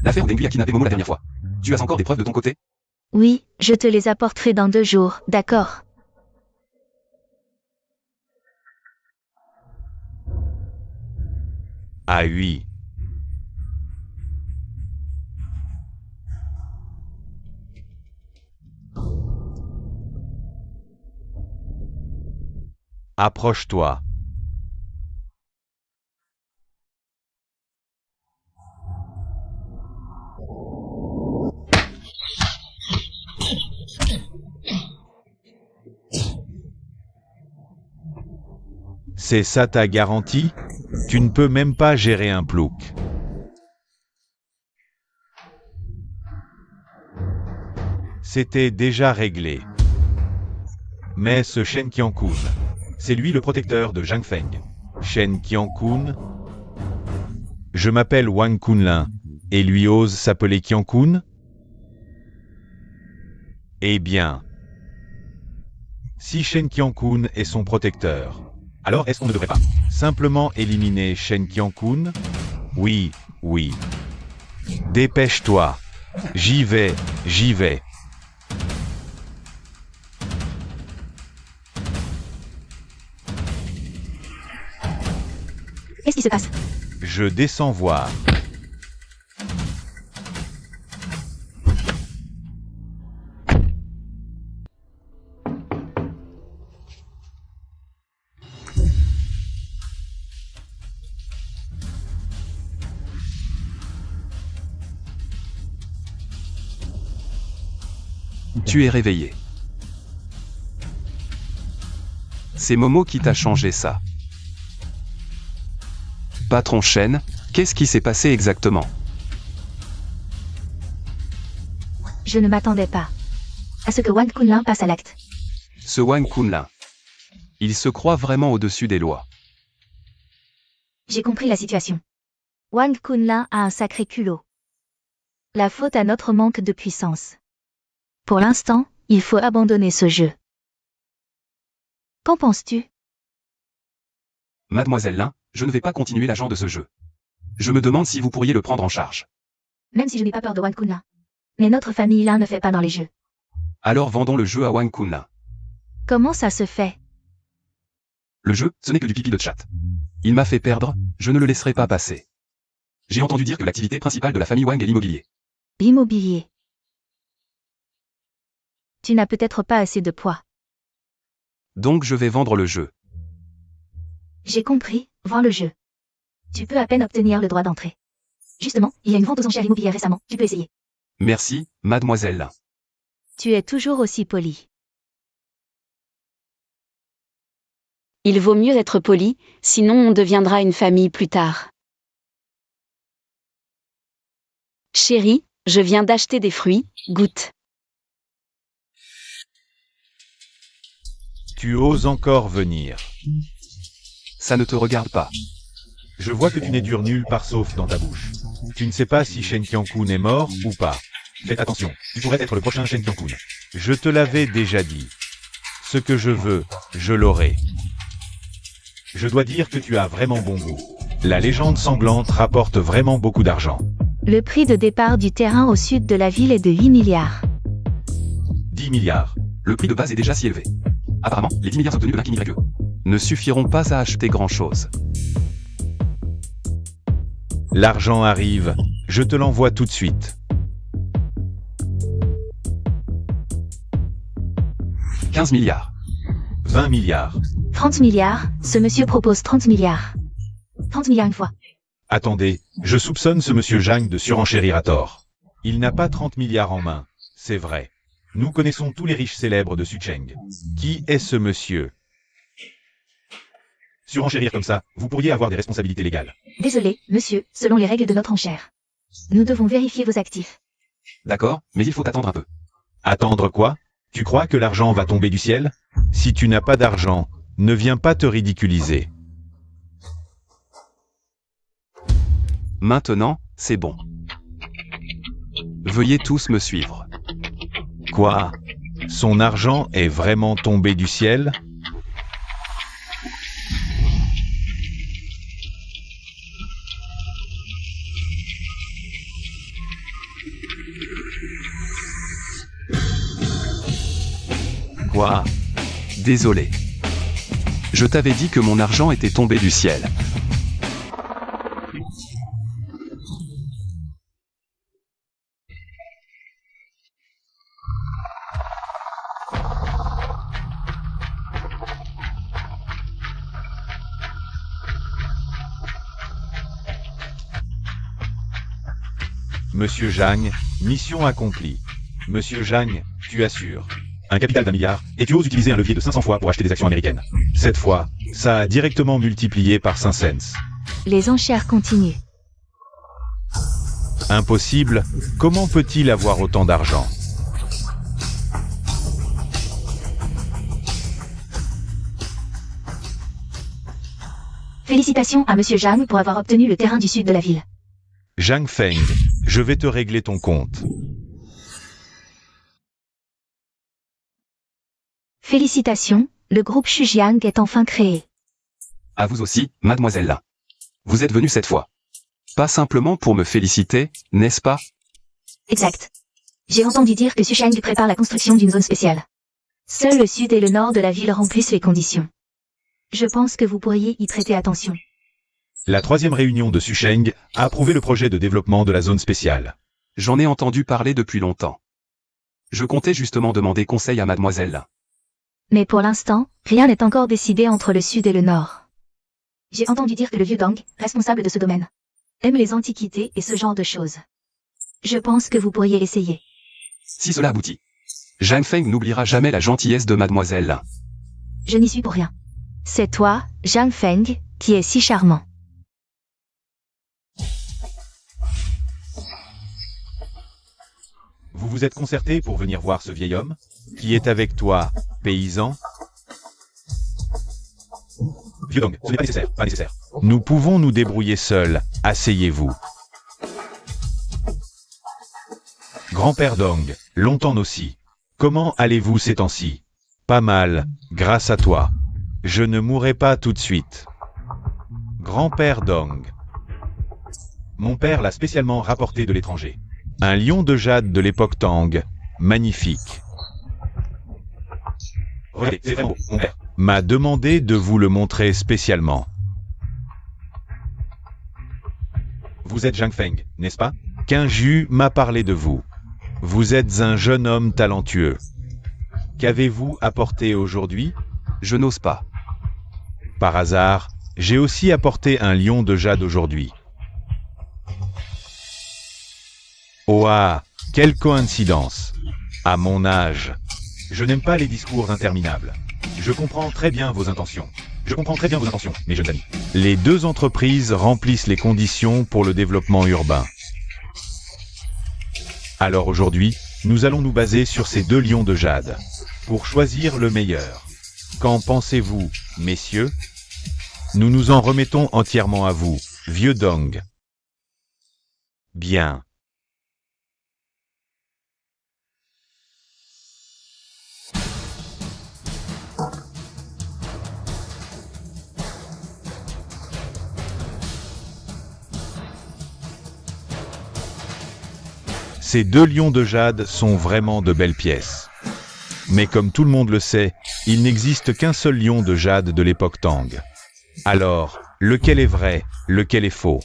L'affaire Dengui a kidnappé Momo la dernière fois. Tu as encore des preuves de ton côté? Oui, je te les apporterai dans 2 jours, d'accord? Ah oui. Approche-toi. C'est ça ta garantie? Tu ne peux même pas gérer un plouc. C'était déjà réglé. Mais ce Shen Qiankun, c'est lui le protecteur de Zhang Feng. Shen Qiankun? Je m'appelle Wang Kunlin, et lui ose s'appeler Qiankun? Eh bien. Si Shen Qiankun est son protecteur, alors est-ce qu'on ne devrait pas simplement éliminer Shen Qiankun? Oui, oui. Dépêche-toi. J'y vais, j'y vais. Qu'est-ce qui se passe? Je descends voir. Tu es réveillé. C'est Momo qui t'a changé ça. Patron Shen, qu'est-ce qui s'est passé exactement? Je ne m'attendais pas à ce que Wang Kunlin passe à l'acte. Ce Wang Kunlin. Il se croit vraiment au-dessus des lois. J'ai compris la situation. Wang Kunlun a un sacré culot. La faute à notre manque de puissance. Pour l'instant, il faut abandonner ce jeu. Qu'en penses-tu? Mademoiselle Lin, je ne vais pas continuer l'agent de ce jeu. Je me demande si vous pourriez le prendre en charge. Même si je n'ai pas peur de Wang Kunlun. Mais notre famille Lin ne fait pas dans les jeux. Alors vendons le jeu à Wang Kunlun. Comment ça se fait? Le jeu, ce n'est que du pipi de chat. Il m'a fait perdre, je ne le laisserai pas passer. J'ai entendu dire que l'activité principale de la famille Wang est l'immobilier. L'immobilier. Tu n'as peut-être pas assez de poids. Donc je vais vendre le jeu. J'ai compris, vends le jeu. Tu peux à peine obtenir le droit d'entrée. Justement, il y a une vente aux enchères immobilières récemment, tu peux essayer. Merci, mademoiselle Lin. Tu es toujours aussi poli. Il vaut mieux être poli, sinon on deviendra une famille plus tard. Chérie, je viens d'acheter des fruits, goûte. Tu oses encore venir. Ça ne te regarde pas. Je vois que tu n'es dur nulle part sauf dans ta bouche. Tu ne sais pas si Shen Qiankun est mort ou pas. Faites attention, tu pourrais être le prochain Shen Qiankun. Je te l'avais déjà dit. Ce que je veux, je l'aurai. Je dois dire que tu as vraiment bon goût. La légende sanglante rapporte vraiment beaucoup d'argent. Le prix de départ du terrain au sud de la ville est de 8 milliards. 10 milliards. Le prix de base est déjà si élevé. Apparemment, les 10 milliards obtenus de l'Infini Grec ne suffiront pas à acheter grand-chose. L'argent arrive, je te l'envoie tout de suite. 15 milliards. 20 milliards. 30 milliards, ce monsieur propose 30 milliards. 30 milliards une fois. Attendez, je soupçonne ce monsieur Zhang de surenchérir à tort. Il n'a pas 30 milliards en main, c'est vrai. Nous connaissons tous les riches célèbres de Sucheng. Qui est ce monsieur? Surenchérir comme ça, vous pourriez avoir des responsabilités légales. Désolé, monsieur, selon les règles de notre enchère. Nous devons vérifier vos actifs. D'accord, mais il faut attendre un peu. Attendre quoi? Tu crois que l'argent va tomber du ciel? Si tu n'as pas d'argent, ne viens pas te ridiculiser. Maintenant, c'est bon. Veuillez tous me suivre. Quoi? Son argent est vraiment tombé du ciel? Quoi? Désolé. Je t'avais dit que mon argent était tombé du ciel. Monsieur Zhang, mission accomplie. Monsieur Zhang, tu assures. Un capital d'1 milliard, et tu oses utiliser un levier de 500 fois pour acheter des actions américaines. Cette fois, ça a directement multiplié par 5 cents. Les enchères continuent. Impossible, comment peut-il avoir autant d'argent? Félicitations à monsieur Zhang pour avoir obtenu le terrain du sud de la ville. Zhang Feng, je vais te régler ton compte. Félicitations, le groupe Shujiang est enfin créé. À vous aussi, mademoiselle Lin. Vous êtes venue cette fois. Pas simplement pour me féliciter, n'est-ce pas? Exact. J'ai entendu dire que Shujiang prépare la construction d'une zone spéciale. Seul le sud et le nord de la ville remplissent les conditions. Je pense que vous pourriez y prêter attention. La 3e réunion de Sucheng a approuvé le projet de développement de la zone spéciale. J'en ai entendu parler depuis longtemps. Je comptais justement demander conseil à mademoiselle Lin. Mais pour l'instant, rien n'est encore décidé entre le sud et le nord. J'ai entendu dire que le vieux Dong, responsable de ce domaine, aime les antiquités et ce genre de choses. Je pense que vous pourriez essayer. Si cela aboutit, Zhang Feng n'oubliera jamais la gentillesse de mademoiselle Lin. Je n'y suis pour rien. C'est toi, Zhang Feng, qui est si charmant. Vous vous êtes concerté pour venir voir ce vieil homme? Qui est avec toi, paysan? Vieux Dong, ce n'est pas nécessaire, pas nécessaire. Nous pouvons nous débrouiller seuls. Asseyez-vous. Grand-père Dong, longtemps aussi. Comment allez-vous ces temps-ci? Pas mal, grâce à toi. Je ne mourrai pas tout de suite. Grand-père Dong. Mon père l'a spécialement rapporté de l'étranger. Un lion de jade de l'époque Tang. Magnifique. Regardez, c'est vraiment beau, mon père. M'a demandé de vous le montrer spécialement. Vous êtes Zhang Feng, n'est-ce pas? Qinju m'a parlé de vous. Vous êtes un jeune homme talentueux. Qu'avez-vous apporté aujourd'hui? Je n'ose pas. Par hasard, j'ai aussi apporté un lion de jade aujourd'hui. Oh ah, quelle coïncidence! À mon âge. Je n'aime pas les discours interminables. Je comprends très bien vos intentions. Mes jeunes amis. Les deux entreprises remplissent les conditions pour le développement urbain. Alors aujourd'hui, nous allons nous baser sur ces deux lions de jade pour choisir le meilleur. Qu'en pensez-vous, messieurs? Nous nous en remettons entièrement à vous, vieux Dong. Bien. Ces deux lions de jade sont vraiment de belles pièces. Mais comme tout le monde le sait, il n'existe qu'un seul lion de jade de l'époque Tang. Alors, lequel est vrai, lequel est faux?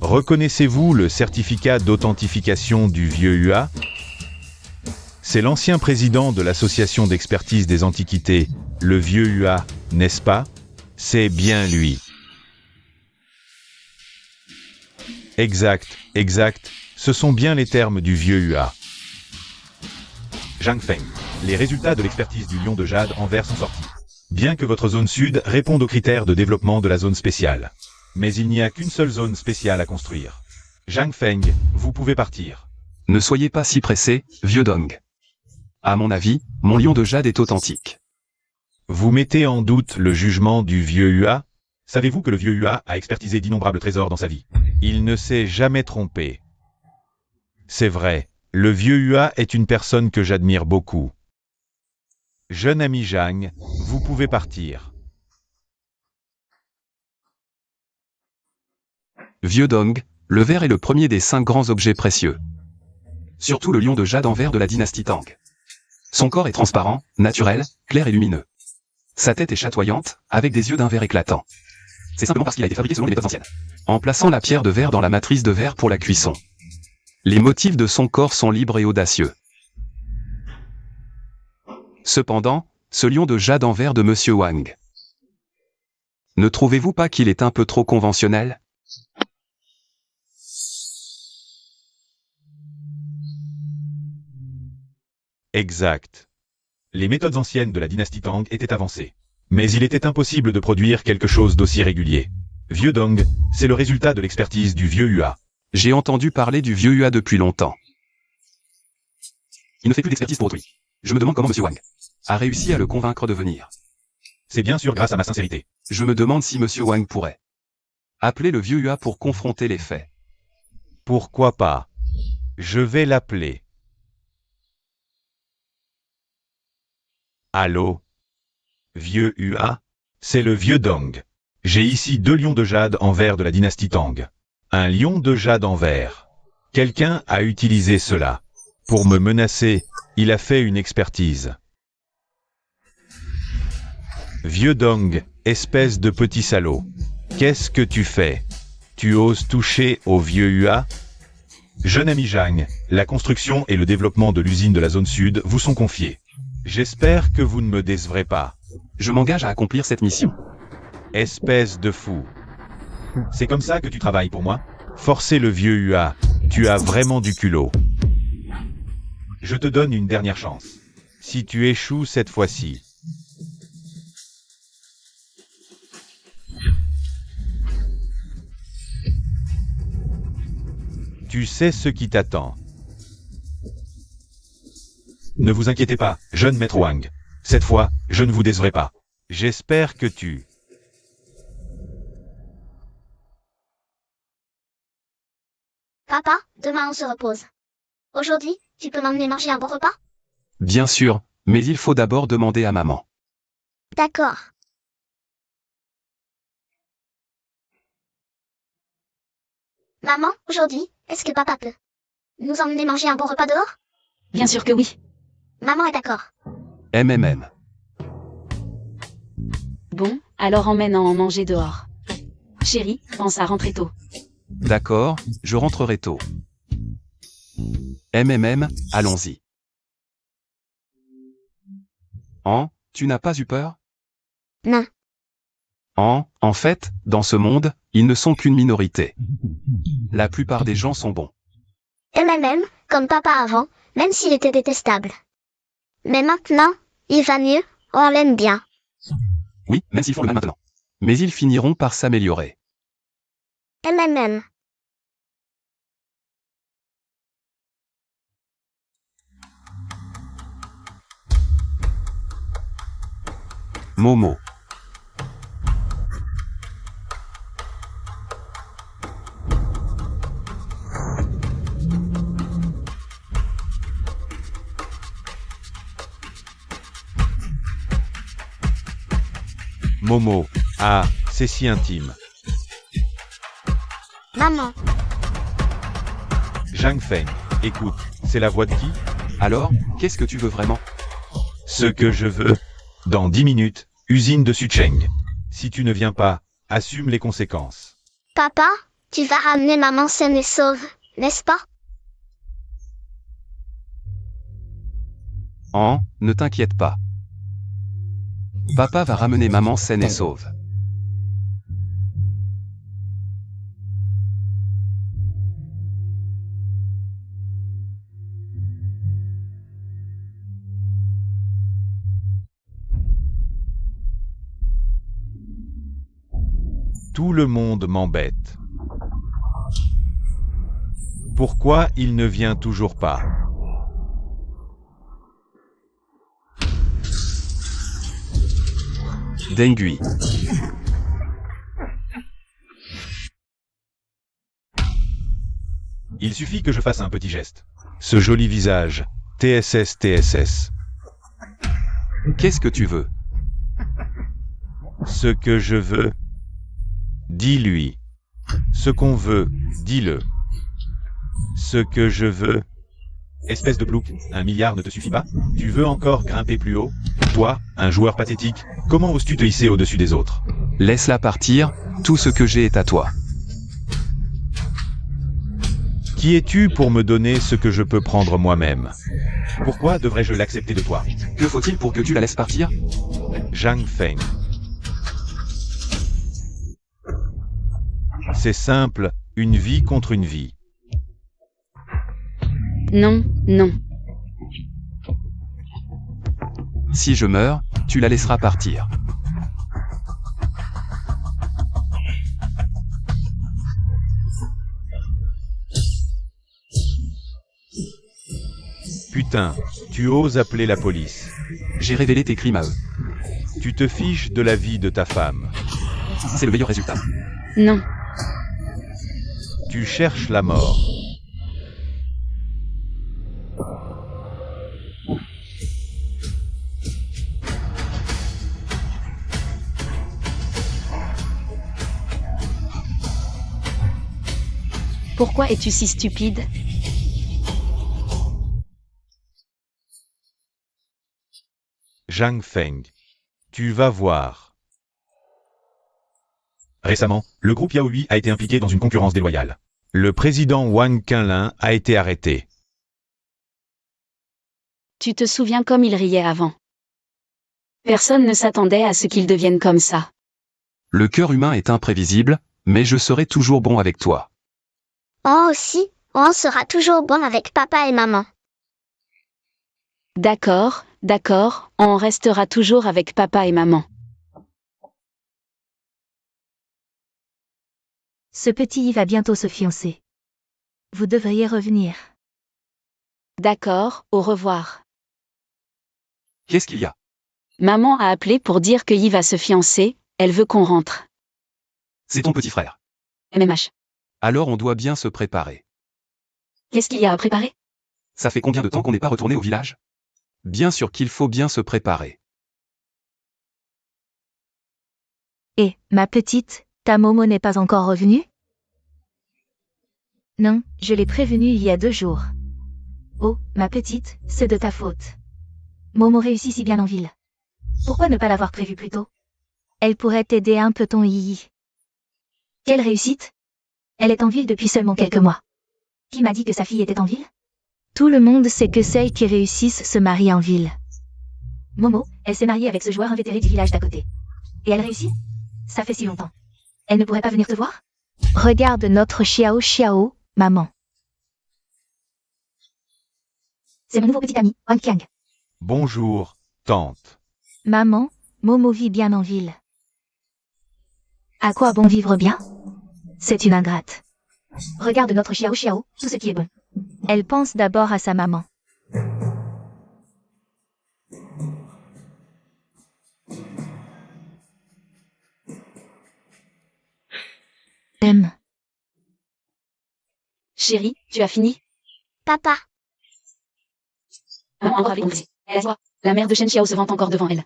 Reconnaissez-vous le certificat d'authentification du vieux Hua? C'est l'ancien président de l'association d'expertise des antiquités, le vieux Hua, n'est-ce pas? C'est bien lui. Exact, exact, ce sont bien les termes du vieux Hua. Zhang Feng, les résultats de l'expertise du lion de jade en vert sont sortis. Bien que votre zone sud réponde aux critères de développement de la zone spéciale. Mais il n'y a qu'une seule zone spéciale à construire. Zhang Feng, vous pouvez partir. Ne soyez pas si pressé, vieux Dong. À mon avis, mon lion de jade est authentique. Vous mettez en doute le jugement du vieux Hua? Savez-vous que le vieux Hua a expertisé d'innombrables trésors dans sa vie? Il ne s'est jamais trompé. C'est vrai, le vieux Hua est une personne que j'admire beaucoup. Jeune ami Zhang, vous pouvez partir. Vieux Dong, le verre est le premier des 5 grands objets précieux. Surtout le lion de jade en verre de la dynastie Tang. Son corps est transparent, naturel, clair et lumineux. Sa tête est chatoyante, avec des yeux d'un vert éclatant. C'est simplement parce qu'il a été fabriqué selon les méthodes anciennes. En plaçant la pierre de verre dans la matrice de verre pour la cuisson. Les motifs de son corps sont libres et audacieux. Cependant, ce lion de jade en verre de Monsieur Wang. Ne trouvez-vous pas qu'il est un peu trop conventionnel? Exact. Les méthodes anciennes de la dynastie Tang étaient avancées. Mais il était impossible de produire quelque chose d'aussi régulier. Vieux Dong, c'est le résultat de l'expertise du vieux Hua. J'ai entendu parler du vieux Hua depuis longtemps. Il ne fait plus d'expertise pour autrui. Je me demande comment Monsieur Wang a réussi à le convaincre de venir. C'est bien sûr grâce à ma sincérité. Je me demande si Monsieur Wang pourrait appeler le vieux Hua pour confronter les faits. Pourquoi pas? Je vais l'appeler. Allô? Vieux Hua? C'est le vieux Dong. J'ai ici 2 lions de jade en verre de la dynastie Tang. Un lion de jade en verre. Quelqu'un a utilisé cela. Pour me menacer, il a fait une expertise. Vieux Dong, espèce de petit salaud. Qu'est-ce que tu fais? Tu oses toucher au vieux Hua? Jeune ami Zhang, la construction et le développement de l'usine de la zone sud vous sont confiés. J'espère que vous ne me décevrez pas. Je m'engage à accomplir cette mission. Espèce de fou. C'est comme ça que tu travailles pour moi? Forcer le vieux Hua, tu as vraiment du culot. Je te donne une dernière chance. Si tu échoues cette fois-ci. Tu sais ce qui t'attend. Ne vous inquiétez pas, jeune maître Wang. Cette fois, je ne vous décevrai pas. J'espère que tu... Papa, demain on se repose. Aujourd'hui, tu peux m'emmener manger un bon repas? Bien sûr, mais il faut d'abord demander à maman. D'accord. Maman, aujourd'hui, est-ce que papa peut nous emmener manger un bon repas dehors? Bien sûr que oui. Maman est d'accord. MMM. Bon, alors emmène-en manger dehors. Chérie, pense à rentrer tôt. D'accord, je rentrerai tôt. MMM, allons-y. Tu n'as pas eu peur? Non. En fait, dans ce monde, ils ne sont qu'une minorité. La plupart des gens sont bons. MMM, comme papa avant, même s'il était détestable. Mais maintenant, il va mieux, on l'aime bien. Oui, même s'ils font le mal maintenant. Mais ils finiront par s'améliorer. MMM. Momo. Momo. Ah, c'est si intime. Maman. Zhang Feng. Écoute, c'est la voix de qui? Alors, qu'est-ce que tu veux vraiment? Ce que je veux. Dans 10 minutes, usine de Sucheng. Si tu ne viens pas, assume les conséquences. Papa, tu vas ramener maman saine et sauve, n'est-ce pas? Ne t'inquiète pas. Papa va ramener maman saine et sauve. Tout le monde m'embête. Pourquoi il ne vient toujours pas? Dengui. Il suffit que je fasse un petit geste. Ce joli visage. TSS, TSS. Qu'est-ce que tu veux? Ce que je veux. Dis-lui. Ce qu'on veut, dis-le. Ce que je veux. Espèce de plouc, 1 milliard ne te suffit pas? Tu veux encore grimper plus haut? Toi, un joueur pathétique, comment oses-tu te hisser au-dessus des autres? Laisse-la partir, tout ce que j'ai est à toi. Qui es-tu pour me donner ce que je peux prendre moi-même? Pourquoi devrais-je l'accepter de toi? Que faut-il pour que tu la laisses partir? Zhang Feng. C'est simple, une vie contre une vie. Non, non. Si je meurs, tu la laisseras partir. Putain, tu oses appeler la police. J'ai révélé tes crimes à eux. Tu te fiches de la vie de ta femme. C'est le meilleur résultat. Non. Tu cherches la mort. Pourquoi es-tu si stupide? Zhang Feng. Tu vas voir. Récemment, le groupe Yaoi a été impliqué dans une concurrence déloyale. Le président Wang Qinlin a été arrêté. Tu te souviens comme il riait avant. Personne ne s'attendait à ce qu'il devienne comme ça. Le cœur humain est imprévisible, mais je serai toujours bon avec toi. On aussi, on sera toujours bon avec papa et maman. D'accord, d'accord, on restera toujours avec papa et maman. Ce petit y va bientôt se fiancer. Vous devriez revenir. D'accord, au revoir. Qu'est-ce qu'il y a? Maman a appelé pour dire que Yi va se fiancer, elle veut qu'on rentre. C'est ton petit frère. MMH. Alors on doit bien se préparer. Qu'est-ce qu'il y a à préparer? Ça fait combien de temps qu'on n'est pas retourné au village? Bien sûr qu'il faut bien se préparer. Et, ma petite, ta Momo n'est pas encore revenue? Non, je l'ai prévenue il y a 2 jours. Oh, ma petite, c'est de ta faute. Momo réussit si bien en ville. Pourquoi ne pas l'avoir prévu plus tôt? Elle pourrait t'aider un peu ton Yi. Quelle réussite? Elle est en ville depuis seulement quelques mois. Qui m'a dit que sa fille était en ville? Tout le monde sait que celles qui réussissent se marient en ville. Momo, elle s'est mariée avec ce joueur invétéré du village d'à côté. Et elle réussit? Ça fait si longtemps. Elle ne pourrait pas venir te voir? Regarde notre Xiao Xiao, maman. C'est mon nouveau petit ami, Wang Qiang. Bonjour, tante. Maman, Momo vit bien en ville. À quoi bon vivre bien? C'est une ingrate. Regarde notre Xiao Xiao, tout ce qui est bon. Elle pense d'abord à sa maman. Chérie, tu as fini? Papa, Maman a encore appelé compris. Elle a dit quoi? La mère de Shen Xiao se vante encore devant elle.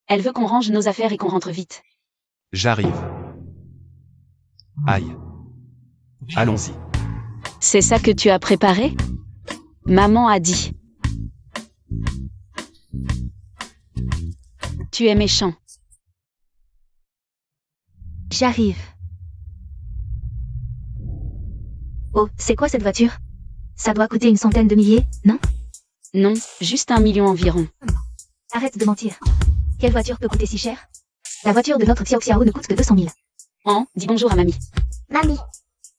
Elle veut qu'on range nos affaires et qu'on rentre vite. J'arrive. Aïe. Allons-y. C'est ça que tu as préparé? Maman a dit. Tu es méchant. J'arrive. Oh, c'est quoi cette voiture? Ça doit coûter une centaine de milliers, non? Non, juste 1 million environ. Arrête de mentir. Quelle voiture peut coûter si cher? La voiture de notre Xiao Xiao ne coûte que 200 000. Dis bonjour à mamie. mamie,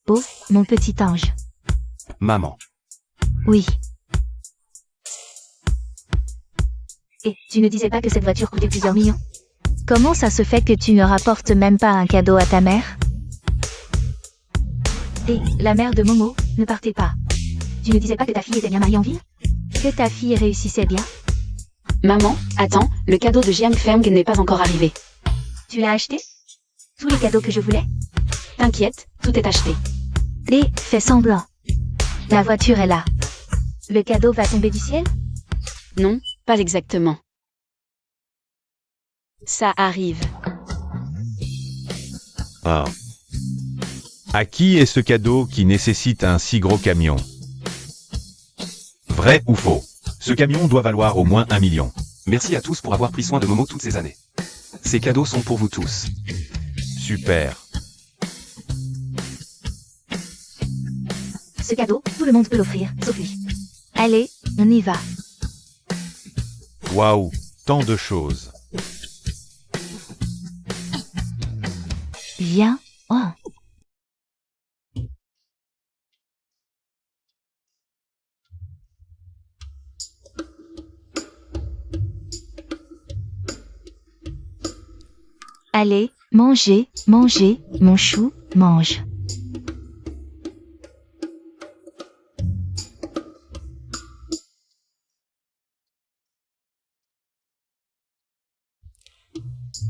Oh, mon petit ange. Maman. Oui. Et tu ne disais pas que cette voiture coûtait plusieurs millions? Comment ça se fait que tu ne rapportes même pas un cadeau à ta mère? Et la mère de Momo, ne partez pas. Tu ne disais pas que ta fille était bien mariée en ville? Que ta fille réussissait bien? Maman, attends, le cadeau de Jiang Feng n'est pas encore arrivé. Tu l'as acheté? Tous les cadeaux que je voulais? T'inquiète, tout est acheté. Et fais semblant. La voiture est là. Le cadeau va tomber du ciel? Non, pas exactement. Ça arrive. Ah. À qui est ce cadeau qui nécessite un si gros camion? Vrai ou faux? Ce camion doit valoir au moins 1 million. Merci à tous pour avoir pris soin de Momo toutes ces années. Ces cadeaux sont pour vous tous. Super. Ce cadeau, tout le monde peut l'offrir, sauf lui. Allez, on y va. Waouh, tant de choses. Viens. Oh. Allez, mangez, mangez, mon chou, mange.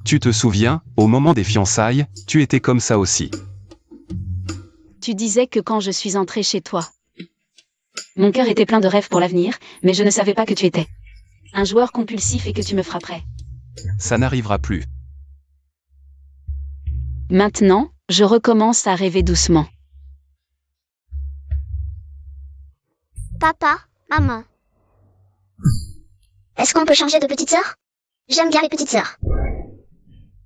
Tu te souviens, au moment des fiançailles, tu étais comme ça aussi. Tu disais que quand je suis entrée chez toi. Mon cœur était plein de rêves pour l'avenir, mais je ne savais pas que tu étais un joueur compulsif et que tu me frapperais. Ça n'arrivera plus. Maintenant, je recommence à rêver doucement. papa, maman. Est-ce qu'on peut changer de petite sœur? J'aime bien les petites sœurs.